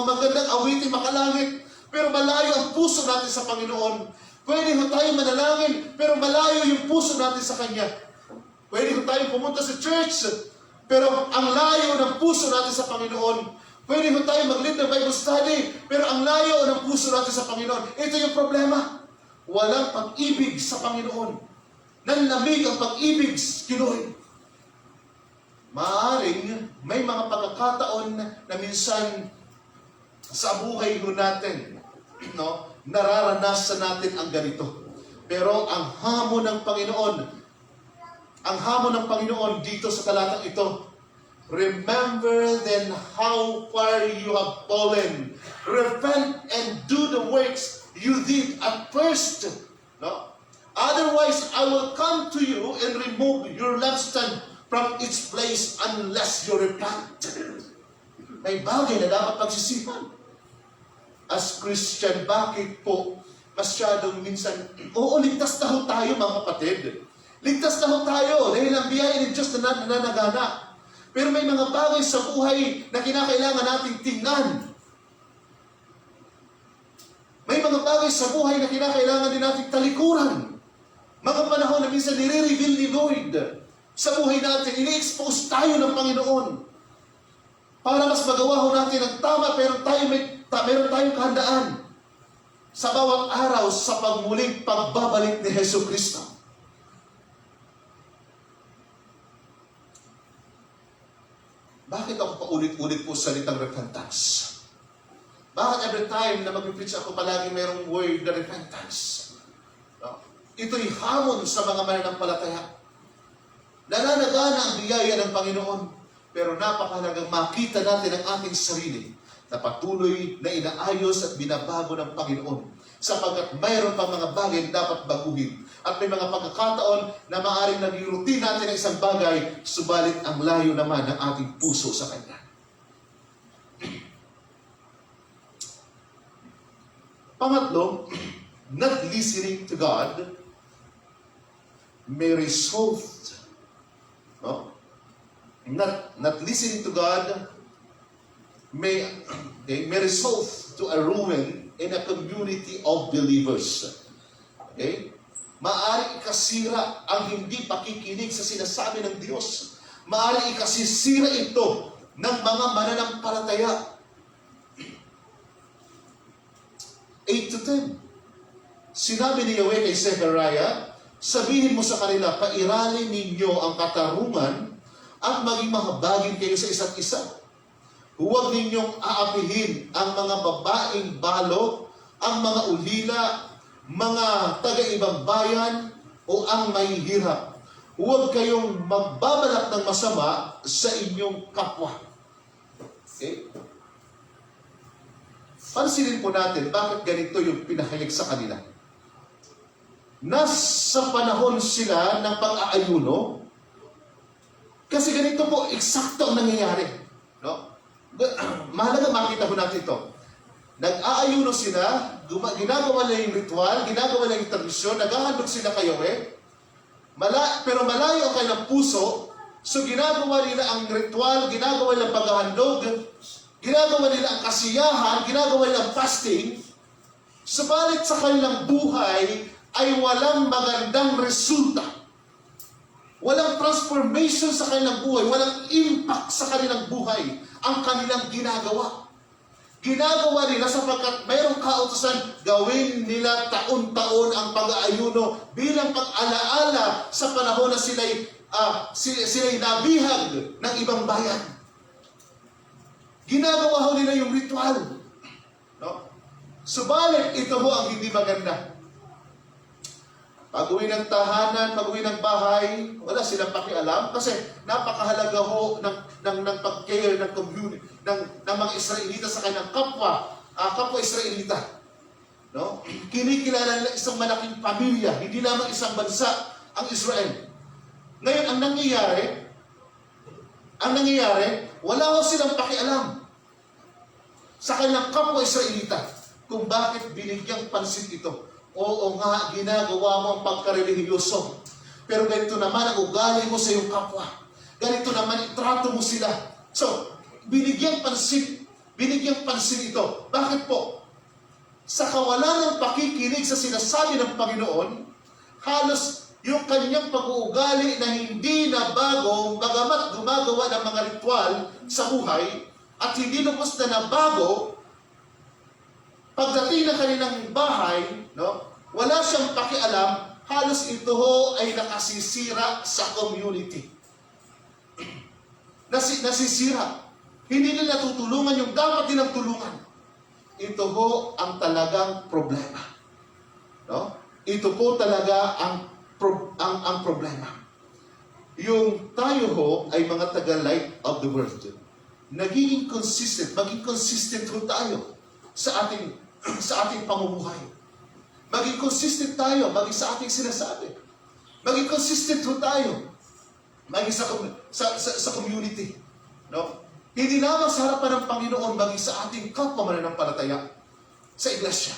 magandang awitin, makalangit, pero malayo ang puso natin sa Panginoon. Pwede ho tayo manalangin, pero malayo yung puso natin sa Kanya. Pwede ho tayo pumunta sa church, pero ang layo ng puso natin sa Panginoon. Pwede ho tayo mag-lead ng Bible study, pero ang layo ng puso natin sa Panginoon. Ito yung problema. Walang pag-ibig sa Panginoon. Nanlamig ang pag-ibig kay Lord. Maaaring may mga pagkakataon na minsan sa buhay ho natin, no, nararanasan natin ang ganito. Pero ang hamon ng Panginoon dito sa talatang ito, remember then how far you have fallen. Repent and do the works you did at first. No? Otherwise, I will come to you and remove your lampstand from its place unless you repent. May bagay na dapat pagsisipan. As Christian, bakit po masyadong minsan, ligtas na ho tayo mga kapatid. Ligtas na ho tayo dahil ang biyaya ni Diyos na nananagana. Pero may mga bagay sa buhay na kinakailangan nating tingnan. May mga bagay sa buhay na kinakailangan din nating talikuran. Mga panahon na minsan nire-reveal ni Lord sa buhay natin, ini-expose tayo ng Panginoon para mas magawa ho natin ang tama, pero meron tayong kahandaan sa bawat araw sa pagmuling pagbabalik ni Hesus Kristo. Bakit ako paulit-ulit po salitang repentance? Bakit every time na mag-preach ako palagi mayroong word na repentance? No? Ito'y hamon sa mga mananampalataya. Nananagana ang biyaya ng Panginoon, pero napakahalagang makita natin ang ating sarili na patuloy na inaayos at binabago ng Panginoon, sapagkat mayroon pang mga bagay na dapat baguhin. At may mga pagkakataon na maaaring naging routine natin ang isang bagay, subalit ang layo naman ng ating puso sa Kanya. Pangatlo, not listening to God may result, no? Not listening to God may result to a ruin in a community of believers. Okay? Maaari ikasira ang hindi pakikinig sa sinasabi ng Diyos. Maaari ikasisira ito ng mga mananampalataya. 8 to 10. Sinabi ni Yahweh kay Zechariah, sabihin mo sa kanila, pairalin ninyo ang katarungan at maging mahabagin kayo sa isa't isa. Huwag ninyong aapihin ang mga babaeng balo, ang mga ulila, mga taga-ibang bayan, o ang mahihirap. Huwag kayong magbabalak ng masama sa inyong kapwa. Okay? Pansinin po natin, bakit ganito yung pinahayag sa kanila? Nasa panahon sila ng pag-aayuno, kasi ganito po, eksakto ang nangyayari. No? Mahalaga makita po natin ito. Nag-aayuno sila, ginagawa nila yung ritual, ginagawa nila yung tradisyon, naghahandog sila kay Yahweh, pero malayo ang kanilang puso, so ginagawa nila ang ritual, ginagawa nila ang paghahandog, ginagawa nila ang kasiyahan, ginagawa nila ang fasting, subalit sa kanilang buhay ay walang magandang resulta. Walang transformation sa kanilang buhay, walang impact sa kanilang buhay ang kanilang ginagawa. Ginagawa nila sapagkat mayroong kautusan, gawin nila taon-taon ang pag-aayuno bilang pag-alaala sa panahon na sila'y nabihag ng ibang bayan. Ginagawa ho nila yung ritual. No? Subalit, ito ho ang hindi maganda. Pag-uwi ng tahanan, pag-uwi ng bahay, wala silang pakialam kasi napakahalaga ho ng pag-care ng community, ng mga Israelita sa kanilang kapwa Israelita. No? Kinikilala nila isang malaking pamilya, hindi lamang isang bansa ang Israel. Ngayon, ang nangyayari, wala ho silang pakialam sa kanilang kapwa Israelita kung bakit binigyang pansin ito. Oo nga, ginagawa mo ang pagkarelihiyoso. Pero ganito naman ang ugali mo sa iyong kapwa. Ganito naman itrato mo sila. So, binigyang pansin ito. Bakit po? sa kawalan ng pakikinig sa sinasabi ng Panginoon, halos yung kanyang pag-uugali na hindi na bago, bagamat gumagawa ng mga ritual sa buhay, at hindi lubos na nabago, pagdating ng kanilang bahay, no, wala siyang pakialam, halos ito ho ay nakasisira sa community. Nasisira. Hindi nila tutulungan yung dapat nilang tulungan. Ito ho ang talagang problema. No? Ito po talaga ang problema. Yung tayo ho ay mga taga-light of the world. Naging consistent, maging consistent ho tayo sa ating pamumuhay. Maging consistent tayo, maging sa ating sinasabi. Maging consistent ho tayo, maging sa community. No? Hindi lamang sa harapan ng Panginoon, maging sa ating kapwa mananampalataya sa iglesia.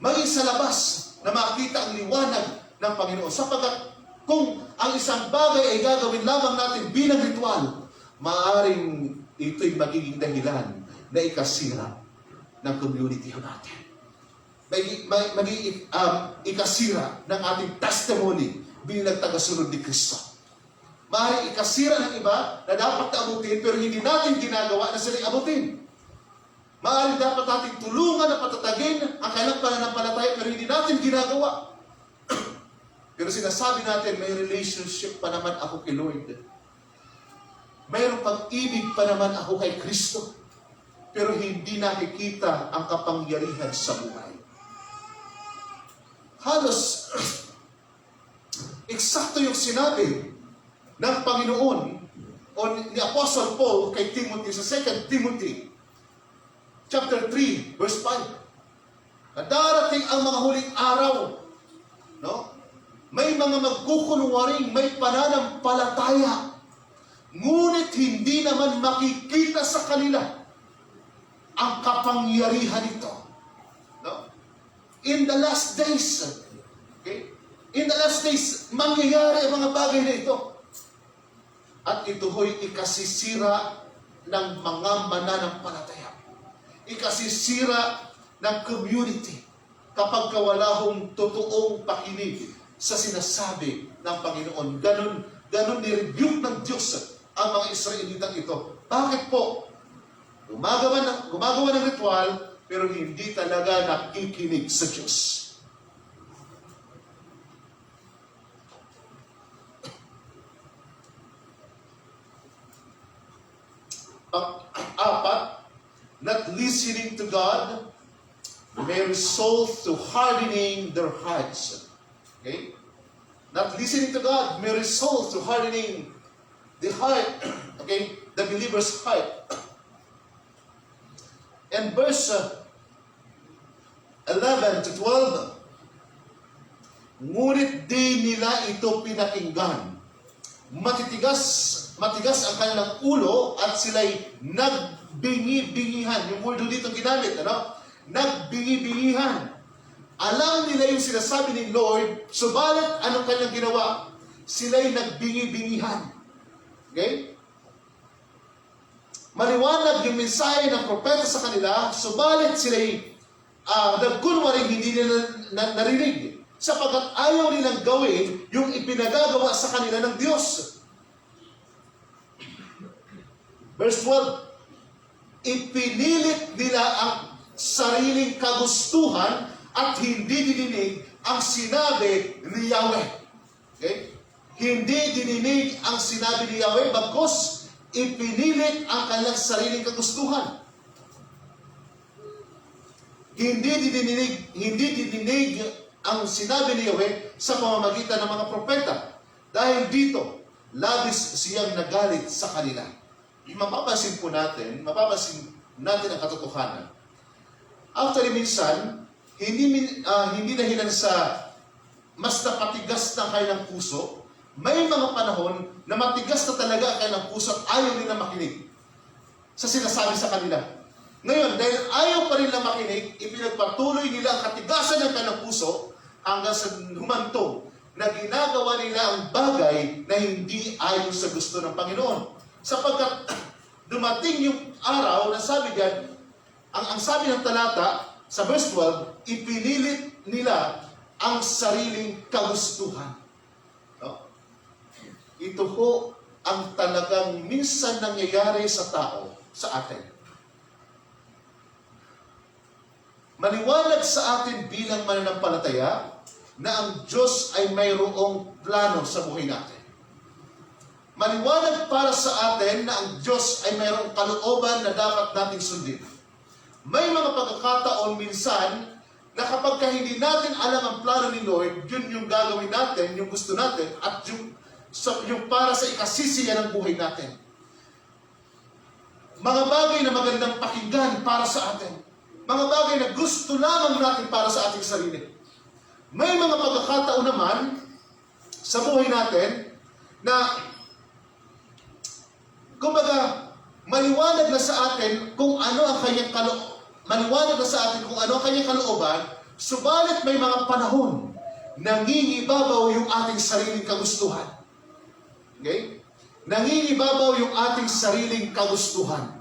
Maging sa labas na makita ang liwanag ng Panginoon. Sapagkat kung ang isang bagay ay gagawin lamang natin bilang ritual, maaaring ito'y magiging dahilan na ikasira ng community natin. Magiging ikasira ng ating testimony bilang tagasunod ni Kristo. Maaaring ikasira ng iba na dapat abutin pero hindi natin ginagawa na sila'y abutin. Maaaring dapat natin tulungan na patatagin ang kailang pananampalataya pero hindi natin ginagawa. Pero sinasabi natin, may relationship pa naman ako kay Lord. Mayroong pag-ibig pa naman ako kay Kristo. Pero hindi nakikita ang kapangyarihan sa buhay. Halos, eksakto yung sinabi ng Panginoon o ni Apostle Paul kay Timothy sa 2 Timothy chapter 3 verse 5. Na darating ang mga huling araw, no? May mga magkukunwaring may pananampalataya, ngunit hindi naman makikita sa kanila ang kapangyarihan nito. No? In the last days, okay? In the last days, mangyayari ang mga bagay na ito. At ito ho'y ikasisira ng mga mananampalataya. Ikasisira ng community kapag wala hong totoong pakinig sa sinasabi ng Panginoon. Ganon ni-rebuke ng Diyos ang mga Israelitang ito. Bakit po? Gumagawa ng ritual, pero hindi talaga nakikinig sa Diyos. Apat, not listening to God may result to hardening their hearts. Okay? Not listening to God may result to hardening the heart, okay, the believer's heart. And verse 11 to 12, ngunit di nila ito pinakinggan. Matigas ang kanilang ulo at sila'y nagbingi-bingihan. Yung word dito ginamit, ano? Nagbingi-bingihan. Alam nila yung sinasabi ni Lord, subalit anong kanilang ginawa? Sila'y nagbingi-bingihan. Okay? Maliwanag yung mensahe ng propeta sa kanila, subalit sila'y nagkunwaring hindi nila narinig. Sapagkat ayaw nilang gawin yung ipinagagawa sa kanila ng Diyos. Verse 12, ipinilit nila ang sariling kagustuhan at hindi dininig ang sinabi ni Yahweh. Okay? Hindi dininig ang sinabi ni Yahweh, bagkus ipinilit ang kanilang sariling kagustuhan. Hindi dininig ang sinabi ni Yahweh sa pamamagitan ng mga propeta. Dahil dito, labis siyang nagalit sa kanila. Mapapansin natin ang katotohanan. Actually, minsan, hindi dahilan sa mas napatigas ng kanilang puso. May mga panahon na matigas na talaga ang kanilang puso at ayaw nila makinig sa sinasabi sa kanila. Ngayon, dahil ayaw pa rin na makinig, ipinagpatuloy nila ang katigasan ng kanilang puso hanggang sa humantong na ginagawa nila ang bagay na hindi ayon sa gusto ng Panginoon. Sapagkat dumating yung araw na sabi diyan, ang sabi ng talata, Sa verse 12, ipinilit nila ang sariling kagustuhan. No? Ito po ang talagang minsan nangyayari sa tao, sa atin. Maliwanag sa atin bilang mananampalataya na ang Diyos ay mayroong plano sa buhay natin. Maliwanag para sa atin na ang Diyos ay mayroong kalooban na dapat nating sundin. May mga pagkakataon minsan na kapag hindi natin alam ang plano ni Lord, yun yung gagawin natin, yung gusto natin, at yung para sa ikasisiya ng buhay natin. Mga bagay na magandang pakinggan para sa atin. Mga bagay na gusto lamang natin para sa ating sarili. May mga pagkakataon naman sa buhay natin na kumbaga maliwanag na sa atin kung ano ang kanyang kalooban, subalit may mga panahon nangingibabaw yung ating sariling kagustuhan. Okay? Nangingibabaw yung ating sariling kagustuhan.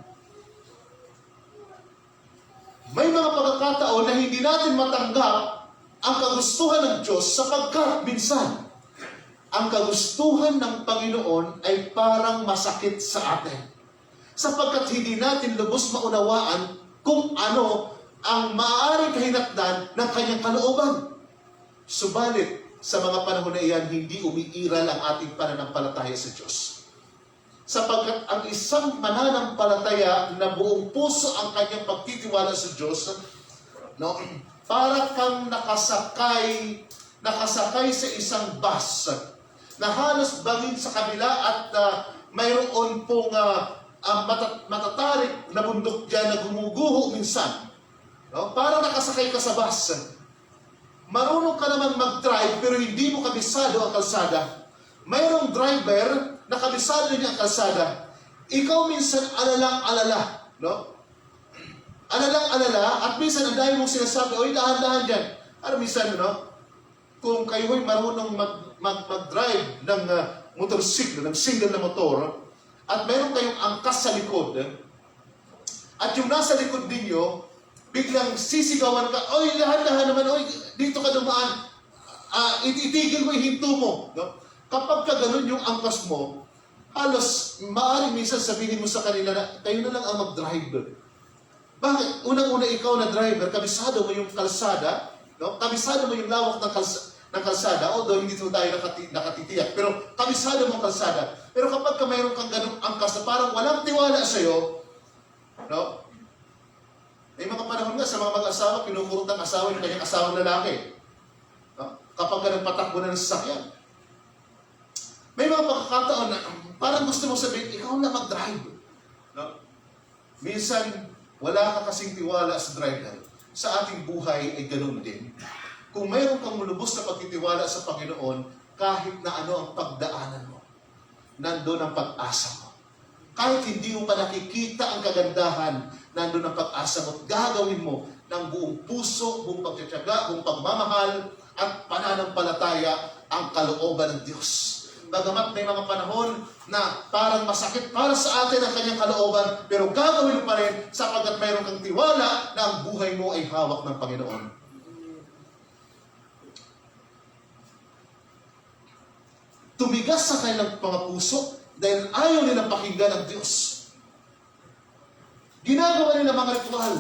May mga pagkakataon na hindi natin matanggap ang kagustuhan ng Diyos sapagkat minsan ang kagustuhan ng Panginoon ay parang masakit sa atin. Sapagkat hindi natin lubos maunawaan kung ano ang maaaring kahinatnan ng kanyang kalooban. Subalit, sa mga panahon na iyan, hindi umiiral ang ating pananampalataya sa Diyos. Sapagkat ang isang mananampalataya na buong puso ang kanyang pagtitiwala sa Diyos, no, para kang nakasakay sa isang bus na halos bangin sa kabila at mayroon pong matatarik na bundok dyan na gumuguho minsan. No? Parang nakasakay ka sa bus. Marunong ka naman mag-drive pero hindi mo kabisado ang kalsada. Mayroong driver na kabisado niya ang kalsada. Ikaw minsan alalang-alala. No? Alalang-alala at minsan ang dahil mong sinasabi, oy, dahan-dahan dyan. Ano minsan, no? Kung kayo'y marunong mag-drive ng motorsiklo, ng single na motor, at meron kayong angkas sa likod, at yung nasa likod ninyo, biglang sisigawan ka, oy, dahan-dahan naman, oy, dito ka dumaan, itigil mo, ihinto mo. No? Kapag ka ganun yung angkas mo, halos maaaring minsan sabihin mo sa kanila na kayo na lang ang mag-drive. Bakit? Unang-una ikaw na driver, kabisado mo yung kalsada, no? Kabisado mo yung lawak ng kalsada, although hindi mo tayo nakatitiyak, pero kabisado mo ang kalsada. Pero kapag ka mayroon kang ganung angkas na parang walang tiwala sa'yo, no? May mga panahon nga sa mga mag-asawa, kinukurot ng asawa yung kanyang asawang lalaki. No? Kapag ka nagpatakbo na ng sasakyan. May mga pagkakataon na parang gusto mo sabihin, ikaw na mag-drive. No? Minsan, wala ka kasing tiwala sa driver. Sa ating buhay ay ganun din. Kung mayroon kang lubos na pagtitiwala sa Panginoon, kahit na ano ang pagdaanan mo, nandun ang pag-asa mo. Kahit hindi mo pa nakikita ang kagandahan, nandun ang pag-asa mo at gagawin mo ng buong puso, buong pagtitiyaga, buong pagmamahal at pananampalataya ang kalooban ng Diyos. Bagamat may mga panahon na parang masakit para sa atin ang kanyang kalooban, pero gagawin mo pa rin sapagkat mayroon kang tiwala na ang buhay mo ay hawak ng Panginoon. Tumigas sa kanilang mga puso dahil ayaw nilang pakinggan ang Diyos. Ginagawa nila mga ritual.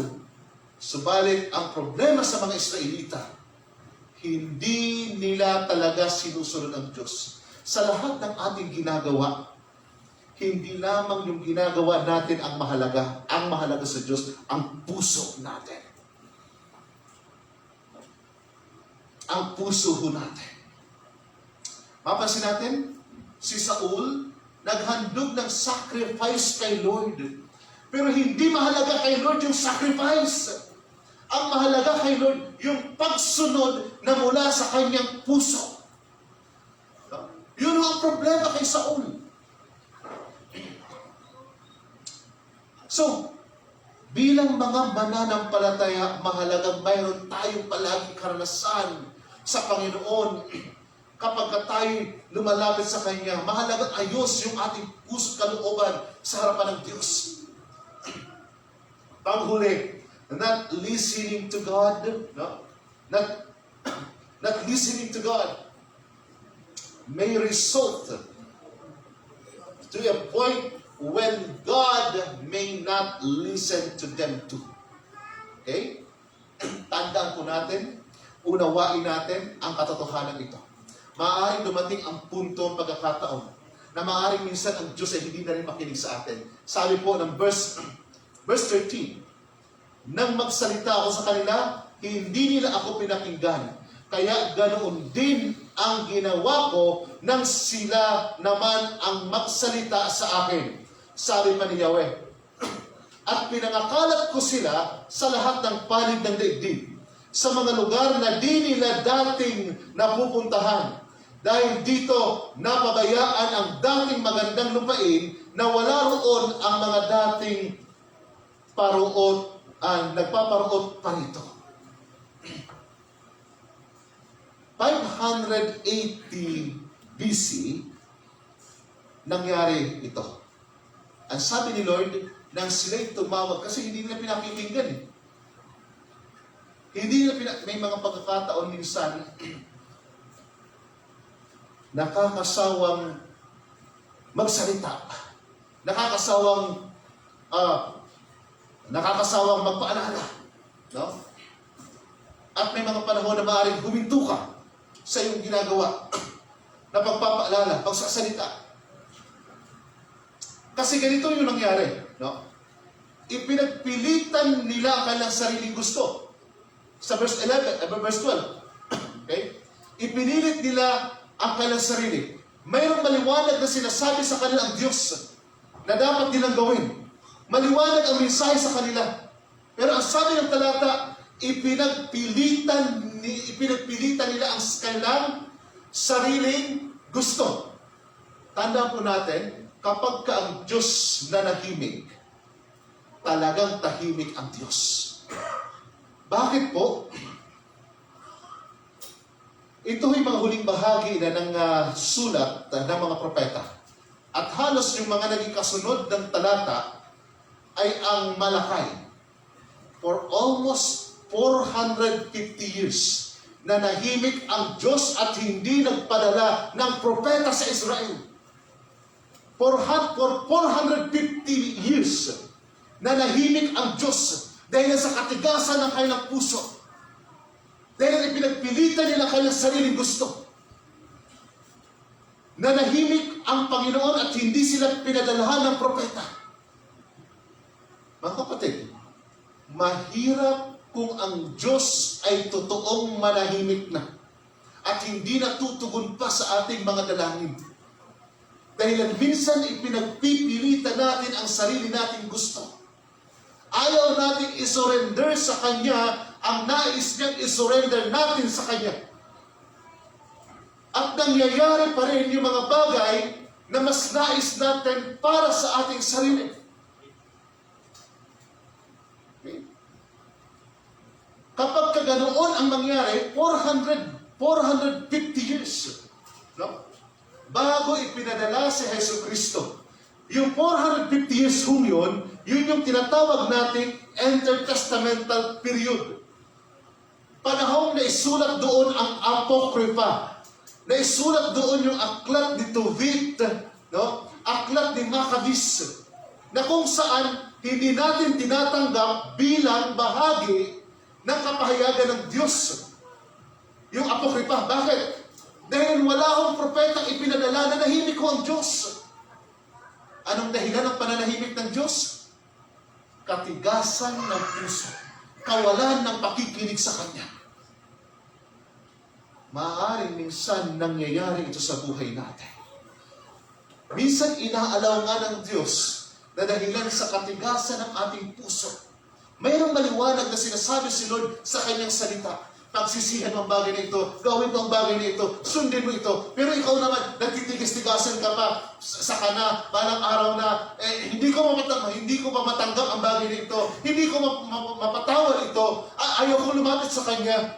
Subalit, ang problema sa mga Israelita, hindi nila talaga sinusunod ang Diyos. Sa lahat ng ating ginagawa, hindi lamang yung ginagawa natin ang mahalaga. Ang mahalaga sa Diyos, ang puso natin. Ang puso natin. Mapansin natin, si Saul, naghandog ng sacrifice kay Lord. Pero hindi mahalaga kay Lord yung sacrifice. Ang mahalaga kay Lord, yung pagsunod na mula sa kanyang puso. Yun ang problema kay Saul. So, bilang mga mananampalataya, mahalagang mayroon tayong palaging karanasan sa Panginoon. Kapag tayo lumalapit sa Kanya, mahalagang ayos yung ating puso't kalooban sa harapan ng Diyos. Panghuli, not listening to God, no? Not listening to God may result to a point when God may not listen to them too. Okay? Tandaan po natin, unawain natin ang katotohanan ito. Maaaring dumating ang punto, ang pagkakataon, na maaaring minsan ang Diyos ay hindi na rin makinig sa atin. Sabi po ng verse 13, nang magsalita ako sa kanila, hindi nila ako pinakinggan. Kaya ganoon din ang ginawa ko nang sila naman ang magsalita sa akin. Sabi pa ni Yahweh, at pinangakalat ko sila sa lahat ng panig ng daigdig, sa mga lugar na di nila dating napupuntahan. Dahil dito napabayaan ang dating magandang lupain na wala roon ang mga dating nagpaparoon pa rito. 580 BC, nangyari ito. Ang sabi ni Lord, nang sila'y tumawag, kasi hindi nila pinakikinggan eh. May mga pagkakataon minsan, nakakasawang magsalita, nakakasawang magpaalala, no? At may mga panahon na maaaring huminto ka sa iyong ginagawa na pagpapaalala, pagsasalita. Kasi ganito yung nangyari, no? Ipinagpilitan nila ang kanilang sariling gusto. Sa verse 12. Okay? Ipinilit nila ang kanilang sarili. Mayroong maliwanag na sinasabi sa kanila ang Diyos na dapat nilang gawin. Maliwanag ang mensahe sa kanila. Pero ang sabi ng talata, ipinagpilitan nila ang kanilang sariling gusto. Tandaan po natin, kapag ka ang Diyos nanahimik, talagang tahimik ang Diyos. Bakit po? Ito ay mga huling bahagi na ng sulat ng mga propeta. At halos yung mga naging kasunod ng talata ay ang Malakay. For almost 450 years na nahimik ang Diyos at hindi nagpadala ng propeta sa Israel. For 450 years na nahimik ang Diyos dahil sa katigasan ng kanilang puso. Dahil ipinagpilitan nila kanilang sariling gusto. Na nahimik ang Panginoon at hindi sila pinadalahan ng propeta. Mga kapatid, mahirap kung ang Diyos ay totoong manahimik na at hindi natutugon pa sa ating mga dalangin. Dahil minsan ipinagpipilitan natin ang sarili nating gusto. Ayaw natin isurrender sa Kanya ang nais niyang isurrender natin sa Kanya. At nangyayari pa rin yung mga bagay na mas nais natin para sa ating sarili. Okay? Kapag kaganoon ang mangyari, 450 years, no? Bago ipinadala si Hesus Kristo. Yung 450 years yun yung tinatawag nating intertestamental period. Panahong na isulat doon ang Apokrypha. Na isulat doon yung aklat ni Tobit, no? Aklat ni Maccabees, na kung saan hindi natin tinatanggap bilang bahagi ng kapahayagan ng Diyos. Yung Apokrypha. Bakit? Dahil wala akong propetang ipinadala na nahimik ko ang Diyos. Anong dahilan ng pananahimik ng Diyos? Katigasan ng puso. Kawalan ng pakikinig sa Kanya. Maaaring minsan nangyayari ito sa buhay natin. Minsan inaalaw nga ng Diyos na dahilan sa katigasan ng ating puso. Mayroong maliwanag na sinasabi si Lord sa Kanyang salita. Pagsisihan mo ang bagay na ito, gawin mo ang bagay na ito, sundin mo ito. Pero ikaw naman, nagtitigas-tigasan ka pa sa kana, balang araw na, hindi ko pa matanggap ang bagay na ito, hindi ko mapatawad ito, ayaw ko lumapit sa Kanya.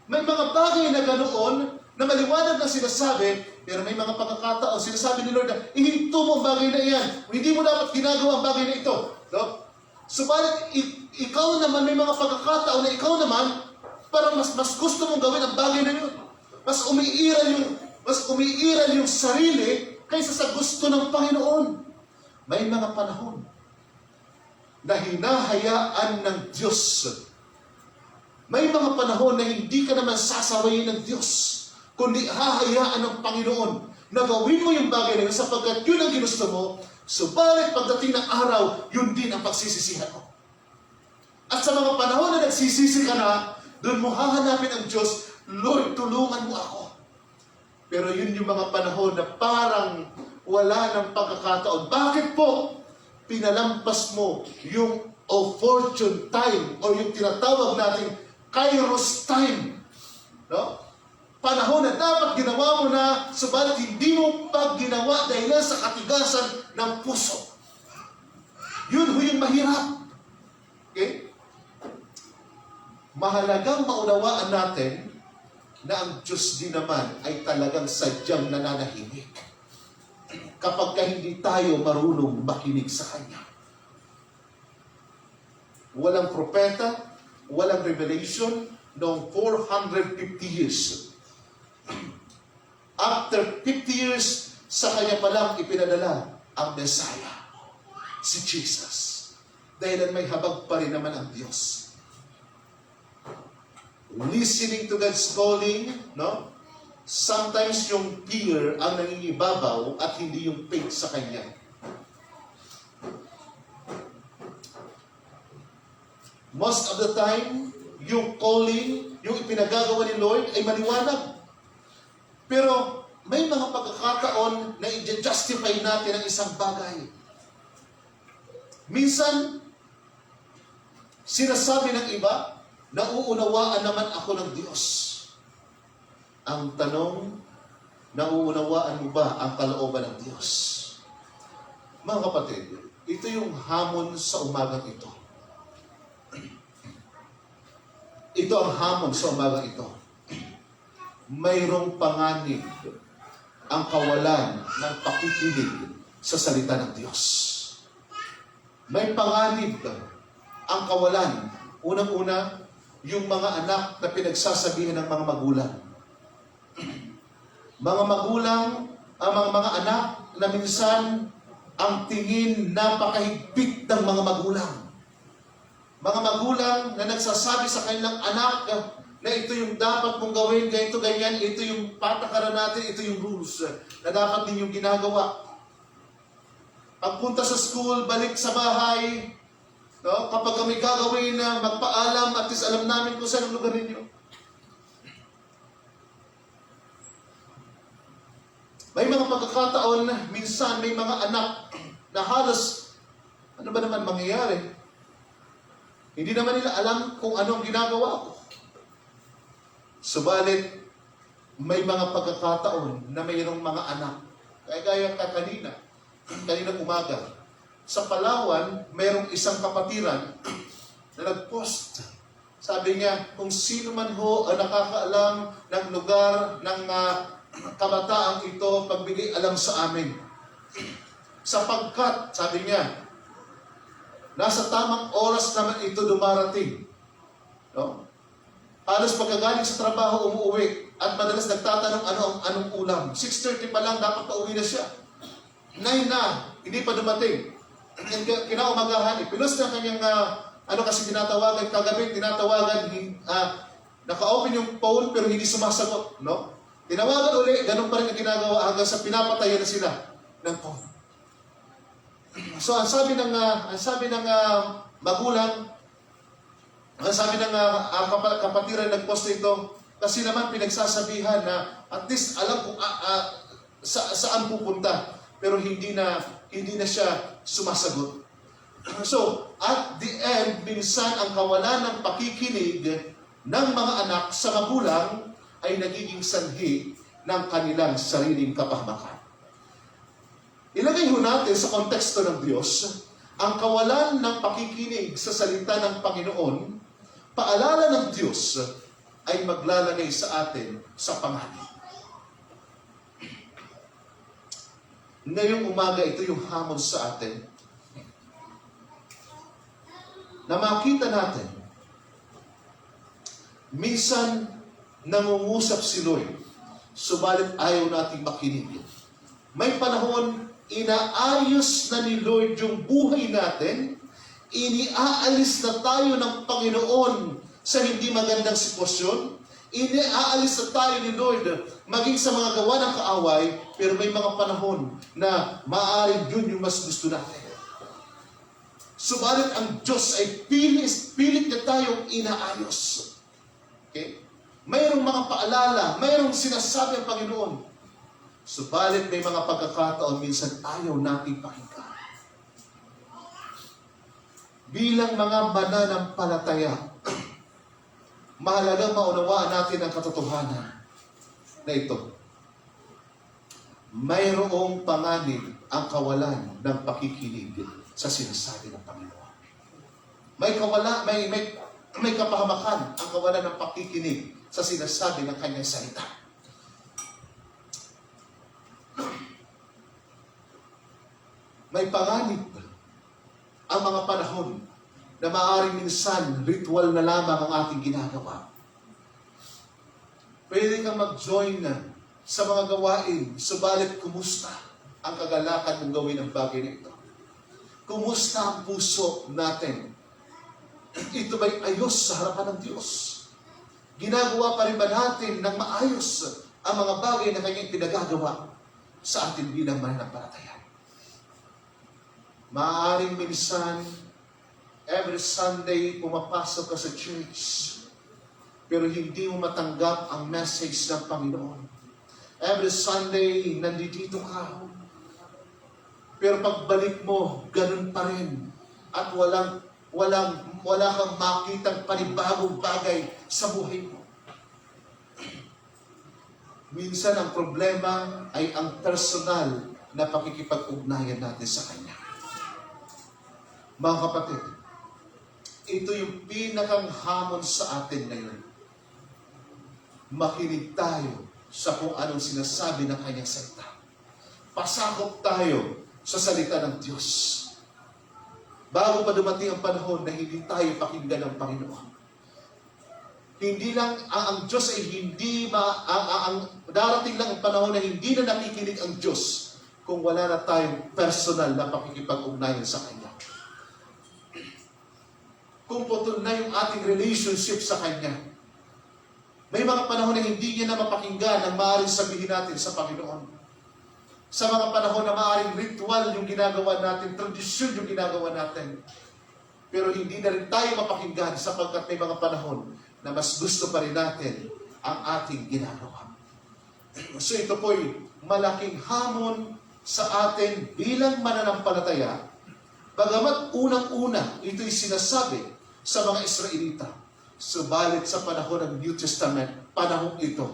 May mga bagay na ganoon, na maliwanag na sinasabi, pero may mga pagkakataon, sinasabi ni Lord na, ihinto mo ang bagay na iyan. Hindi mo dapat ginagawa ang bagay na ito. No? Subalit, ikaw naman, may mga pagkakataon na ikaw naman, parang mas gusto mong gawin ang bagay na yun. Mas umiiral yung sarili kaysa sa gusto ng Panginoon. May mga panahon na hinahayaan ng Diyos. May mga panahon na hindi ka naman sasawayin ng Diyos, kundi hahayaan ng Panginoon na gawin mo yung bagay na yun sapagkat yun ang ginusto mo, subalit pagdating ng araw, yun din ang pagsisisihan mo. At sa mga panahon na nagsisisi ka na, doon mo hahanapin ang Diyos, Lord, tulungan mo ako. Pero yun yung mga panahon na parang wala ng pagkakataon. Bakit po? Pinalampas mo yung opportune time o yung tinatawag nating Kairos time. No? Panahon na dapat ginawa mo na, subalit hindi mo pa ginawa dahil sa katigasan ng puso. Yun yung mahirap. Okay? Mahalagang maunawaan natin na ang Diyos din naman ay talagang sadyang nananahimik kapag hindi tayo marunong makinig sa Kanya. Walang propeta, walang revelation noong 450 years. After 50 years, sa Kanya palang ipinadala ang Messiah, si Jesus. Dahil may habag pa rin naman ang Diyos. Listening to God's calling, no? Sometimes yung fear ang nangingibabaw at hindi yung faith sa Kanya. Most of the time, yung calling, yung ipinagagawa ni Lord ay maliwanag. Pero may mga pagkakataon na i-justify natin ang isang bagay. Minsan, sinasabi ng iba, nauunawaan naman ako ng Diyos. Ang tanong, nauunawaan mo ba ang kalooban ng Diyos? Mga kapatid, ito yung hamon sa umagang ito. Ito ang hamon sa umagang ito. Mayroong panganib ang kawalan ng pakikinig sa salita ng Diyos. May panganib ang kawalan. Unang-una, yung mga anak na pinagsasabihan ng mga magulang. Mga magulang, ang mga anak na minsan ang tingin napakahigpit ng mga magulang. Mga magulang na nagsasabi sa kanilang anak na ito yung dapat mong gawin, ganito, ganyan, ito yung patakaran natin, ito yung rules na dapat ninyong ginagawa. Pagpunta sa school, balik sa bahay, no? Kapag kami gagawin na magpaalam, at least alam namin kung saan ang lugar ninyo. May mga pagkakataon, minsan may mga anak na halos, ano ba naman mangyayari? Hindi naman nila alam kung anong ginagawa ko. Subalit, may mga pagkakataon na mayroong mga anak. Kaya kanina umaga, sa Palawan, mayroong isang kapatiran na nag-post. Sabi niya, kung sino man ho ang nakakaalam ng lugar ng kabataang ito, pagbigay alam sa amin. Sapagkat, sabi niya, nasa tamang oras naman ito dumarating. No? Halos pagkagaling sa trabaho, umuwi. At madalas nagtatanong anong ulam. 6:30 pa lang, dapat pauwi na siya. 9 na, hindi pa dumating. Kinaumagahan, ipinost na kanyang, kasi tinatawagan, kagabi, tinatawagan, naka-open yung phone, pero hindi sumasagot. No? Tinawagan uli, ganun pa rin ang ginagawa hanggang sa pinapatayan na sila ng phone. So, ang sabi ng magulang, ang sabi ng kapatiran nag-post ito, kasi naman pinagsasabihan na at least alam kung saan pupunta, pero hindi na siya sumasagot. So, at the end, minsan ang kawalan ng pakikinig ng mga anak sa magulang ay nagiging sanhi ng kanilang sariling kapahamakan. Ilagay ho natin sa konteksto ng Diyos, ang kawalan ng pakikinig sa salita ng Panginoon, paalala ng Diyos ay maglalagay sa atin sa panganib. Ngayong umaga, ito yung hamon sa atin. na makita natin, minsan nangungusap si Lord, subalit ayaw nating makinig. May panahon, inaayos na ni Lord yung buhay natin, iniaalis na tayo ng Panginoon sa hindi magandang sitwasyon, iniaalis na tayo ni Lord maging sa mga gawa ng kaaway, pero may mga panahon na maaaring yun yung mas gusto natin. Subalit ang Diyos ay pilit na tayong inaayos. Okay? Mayroong mga paalala, mayroong sinasabi ang Panginoon. Subalit may mga pagkakataon minsan ayaw nating pakinggan. Bilang mga mananampalataya, mahalagang maunawaan natin ang katotohanan na ito. Mayroong panganib ang kawalan ng pakikinig sa sinasabi ng Panginoon. May kapahamakan ang kawalan ng pakikinig sa sinasabi ng kanyang salita. May panganib ang mga panahon na maaaring minsan ritual na lamang ang ating ginagawa. Pwede kang mag-join na sa mga gawain, subalit kumusta ang kagalakan mong gawin ang bagay na ito? Kumusta ang puso natin? Ito ba'y ayos sa harapan ng Diyos? Ginagawa pa rin ba natin ng maayos ang mga bagay na kanyang pinagagawa sa atin bilang mananampalataya? Maaaring minsan, every Sunday, pumapasok ka sa church, pero hindi mo matanggap ang message ng Panginoon. Every Sunday, nandito ka, pero pagbalik mo, ganun pa rin. At wala kang makitang panibagong bagay sa buhay mo. Minsan ang problema ay ang personal na pakikipag-ugnayan natin sa Kanya. Mga kapatid, ito yung pinakang hamon sa atin ngayon. Makinig tayo sa kung anong sinasabi ng Kanyang salita. Pasakop tayo sa salita ng Diyos. Bago pa dumating ang panahon na hindi tayo pakinggan ng Panginoon. Hindi lang, ang Diyos ay hindi, darating lang ang panahon na hindi na nakikinig ang Diyos kung wala na tayong personal na pakikipag-ugnayan sa Kanya. Kung putol na yung ating relationship sa Kanya. May mga panahon na hindi niya na mapakinggan ang maaaring sabihin natin sa Panginoon. Sa mga panahon na maaaring ritual yung ginagawa natin, tradisyon yung ginagawa natin. Pero hindi na rin tayo mapakinggan sapagkat may mga panahon na mas gusto pa rin natin ang ating ginagawa. So ito po'y malaking hamon sa atin bilang mananampalataya. Bagamat unang-una, ito'y sinasabi sa mga Israelita. Subalit sa panahon ng New Testament, panahon ito,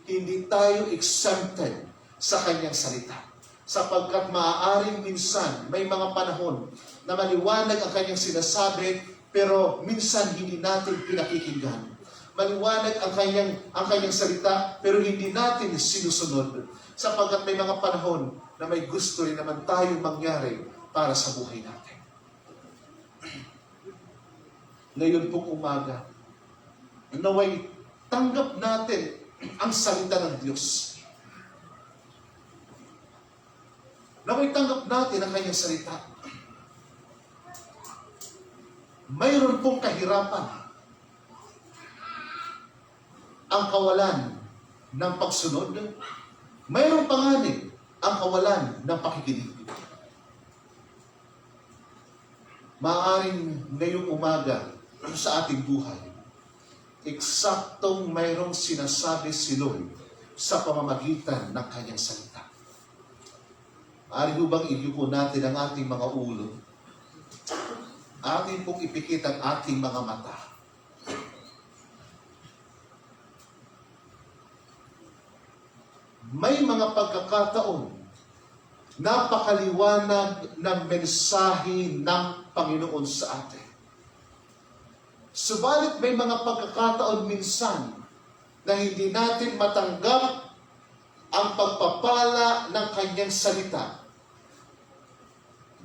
hindi tayo exempted sa Kanyang salita. Sapagkat maaaring minsan may mga panahon na maliwanag ang Kanyang sinasabi, pero minsan hindi natin pinakikinggan. Maliwanag ang kanyang salita, pero hindi natin sinusunod. Sapagkat may mga panahon na may gusto rin naman tayong mangyari para sa buhay natin. Ngayon pong umaga, naway tanggap natin ang salita ng Diyos. Naway tanggap natin ang kanyang salita. Mayroon pong kahirapan ang kawalan ng pagsunod. Mayroong panganib ang kawalan ng pakikinig. Maaaring ngayong umaga sa ating buhay, eksaktong mayroong sinasabi si Lord sa pamamagitan ng kanyang salita. Maaari ho bang iyuko natin ang ating mga ulo? Atin pong ipikit ang ating mga mata. May mga pagkakataon, napakaliwanag ng mensahe ng Panginoon sa atin. Subalit may mga pagkakataon minsan na hindi natin matanggap ang pagpapala ng kanyang salita.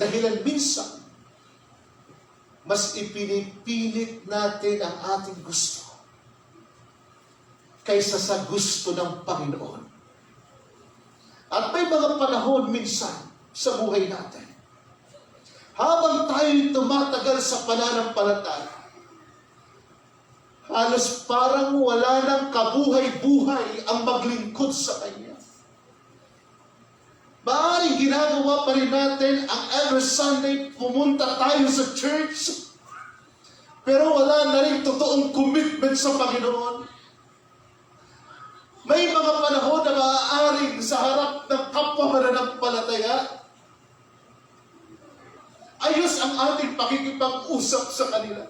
Dahilan minsan, mas ipinipilit natin ang ating gusto kaysa sa gusto ng Panginoon. At may mga panahon minsan sa buhay natin, habang tayo'y tumatagal sa pananampalataya, halos parang wala ng kabuhay-buhay ang maglingkod sa Kanya. Maaaring ginagawa pa rin natin ang every Sunday, pumunta tayo sa church, pero wala na rin totoong commitment sa Panginoon. May mga panahon na maaaring sa harap ng kapwa mananampalataya, ayos ang ating pakikipag-usap sa kanila.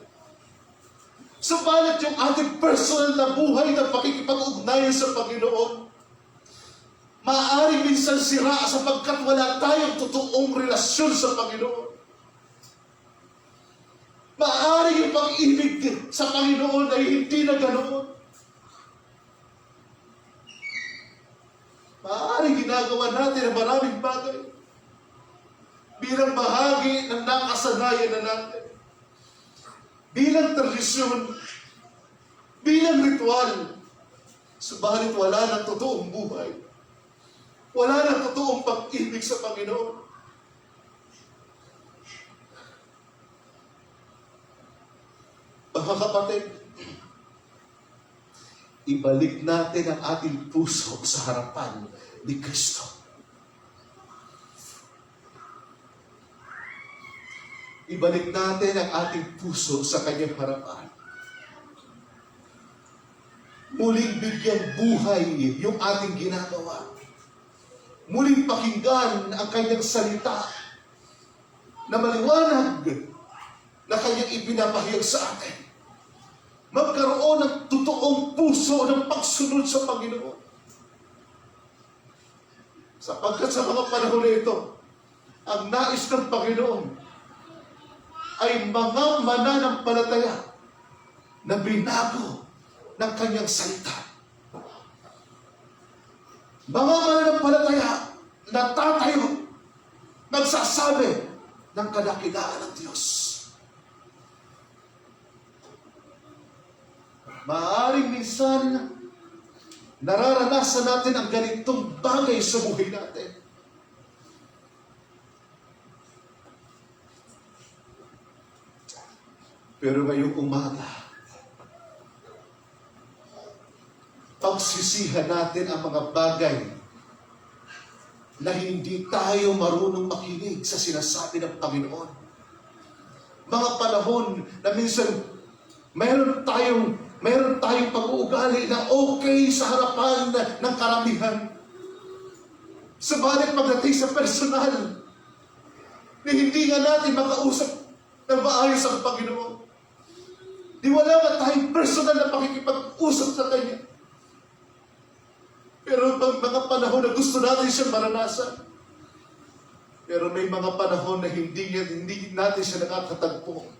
Subalit yung ating personal na buhay na pakikipag-ugnayan sa Panginoon, maaaring minsan sira sapagkat wala tayong totoong relasyon sa Panginoon. Maaaring yung pag-ibig sa Panginoon ay hindi na ganoon. Maaaring ginagawa natin ang maraming bagay bilang bahagi ng nakasanayan na natin, bilang tradisyon, bilang ritual, subalit wala ng totoong buhay. Wala ng totoong pag-ibig sa Panginoon. Mga kapatid, ibalik natin ang ating puso sa harapan ni Kristo. Ibalik natin ang ating puso sa Kanyang harapan. Muling bigyan buhay yung ating ginagawa. Muling pakinggan ang Kanyang salita na maliwanag na Kanyang ipinapahayag sa atin. Magkaroon ng totoong puso ng pagsunod sa Panginoon. Sapagkat sa mga panahon na ito, ang nais ng Panginoon ay mga mananampalataya na binago ng Kanyang salita. Mga mananampalataya na tatayo, nagsasabi ng kadakilaan ng Diyos. Maaaring minsan, nararanasan natin ang ganitong bagay sa buhay natin. Pero ngayong umaga, pagsisihan natin ang mga bagay na hindi tayo marunong makinig sa sinasabi ng Panginoon. Mga panahon na minsan mayroon tayong pag-uugali na okay sa harapan ng karamihan. Subalit pagdating sa personal, na hindi nga natin makausap ng maayos ang Panginoon. Di wala nga tayong personal na pakikipag-usap sa Kanya. Pero mga panahon na gusto natin siyang maranasan. Pero may mga panahon na hindi natin siya nakakatagpo.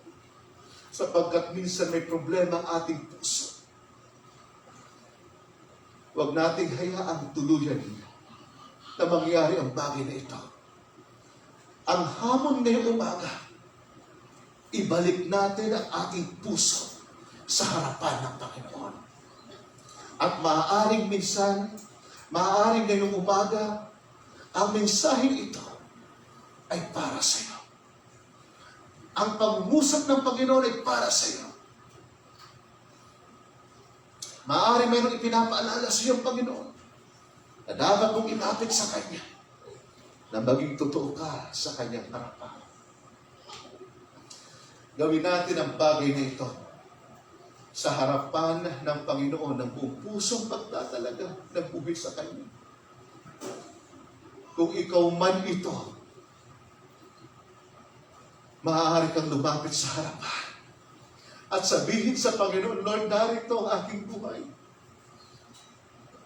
Sapagkat minsan may problema ang ating puso. Huwag nating hayaang tuluyan na mangyari ang bagay na ito. Ang hamon ngayong umaga, ibalik natin ang ating puso sa harapan ng Panginoon. At maaaring ngayong umaga, ang mensaheng ito ay para sa iyo. Ang pangungusap ng Panginoon ay para sa iyo. Maaaring mayroong ipinapaalala sa iyo ang Panginoon na dapat mong ilapit sa Kanya na maging totoo ka sa Kanyang harapan. Gawin natin ang bagay na ito sa harapan ng Panginoon ng buong pusong pagtatalaga ng buhay sa Kanya. Kung ikaw man ito, maaari kang lumapit sa harapan at sabihin sa Panginoon, Lord, narito ang aking buhay.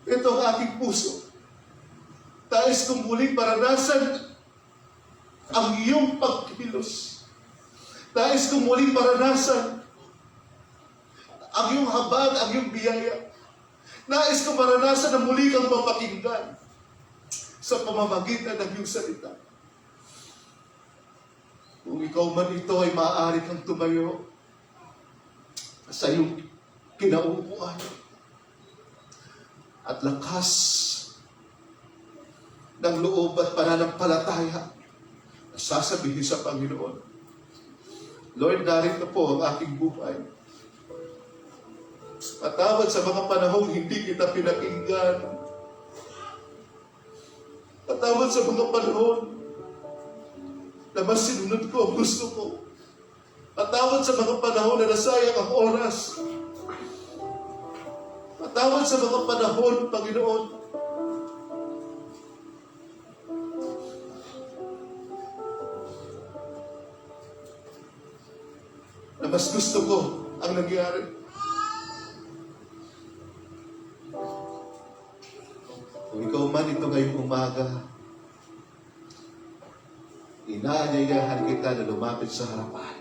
Ito ang aking puso. Nais kong muling maranasan ang iyong pagkilos. Nais kong muling maranasan ang iyong habag, ang iyong biyaya. Nais kong maranasan na muli kang mapakinggan sa pamamagitan ng iyong salita. Kung ikaw man ito ay maaari kang tumayo sa iyong kinaupuan at lakas ng loob at pananampalataya na sasabihin sa Panginoon, Lord, narito po ang aking buhay. Patawad sa mga panahong hindi kita pinakinggan. Patawad sa mga panahon na mas sinunod ko ang gusto ko. Patawad sa mga panahon na nasayang ang oras. Patawad sa mga panahon, Panginoon, na mas gusto ko ang nangyari. Kung ikaw man ito ngayong umaga, inaanyayahan kita na lumapit sa harapan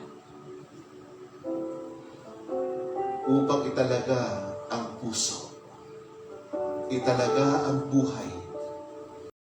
upang italaga ang puso, italaga ang buhay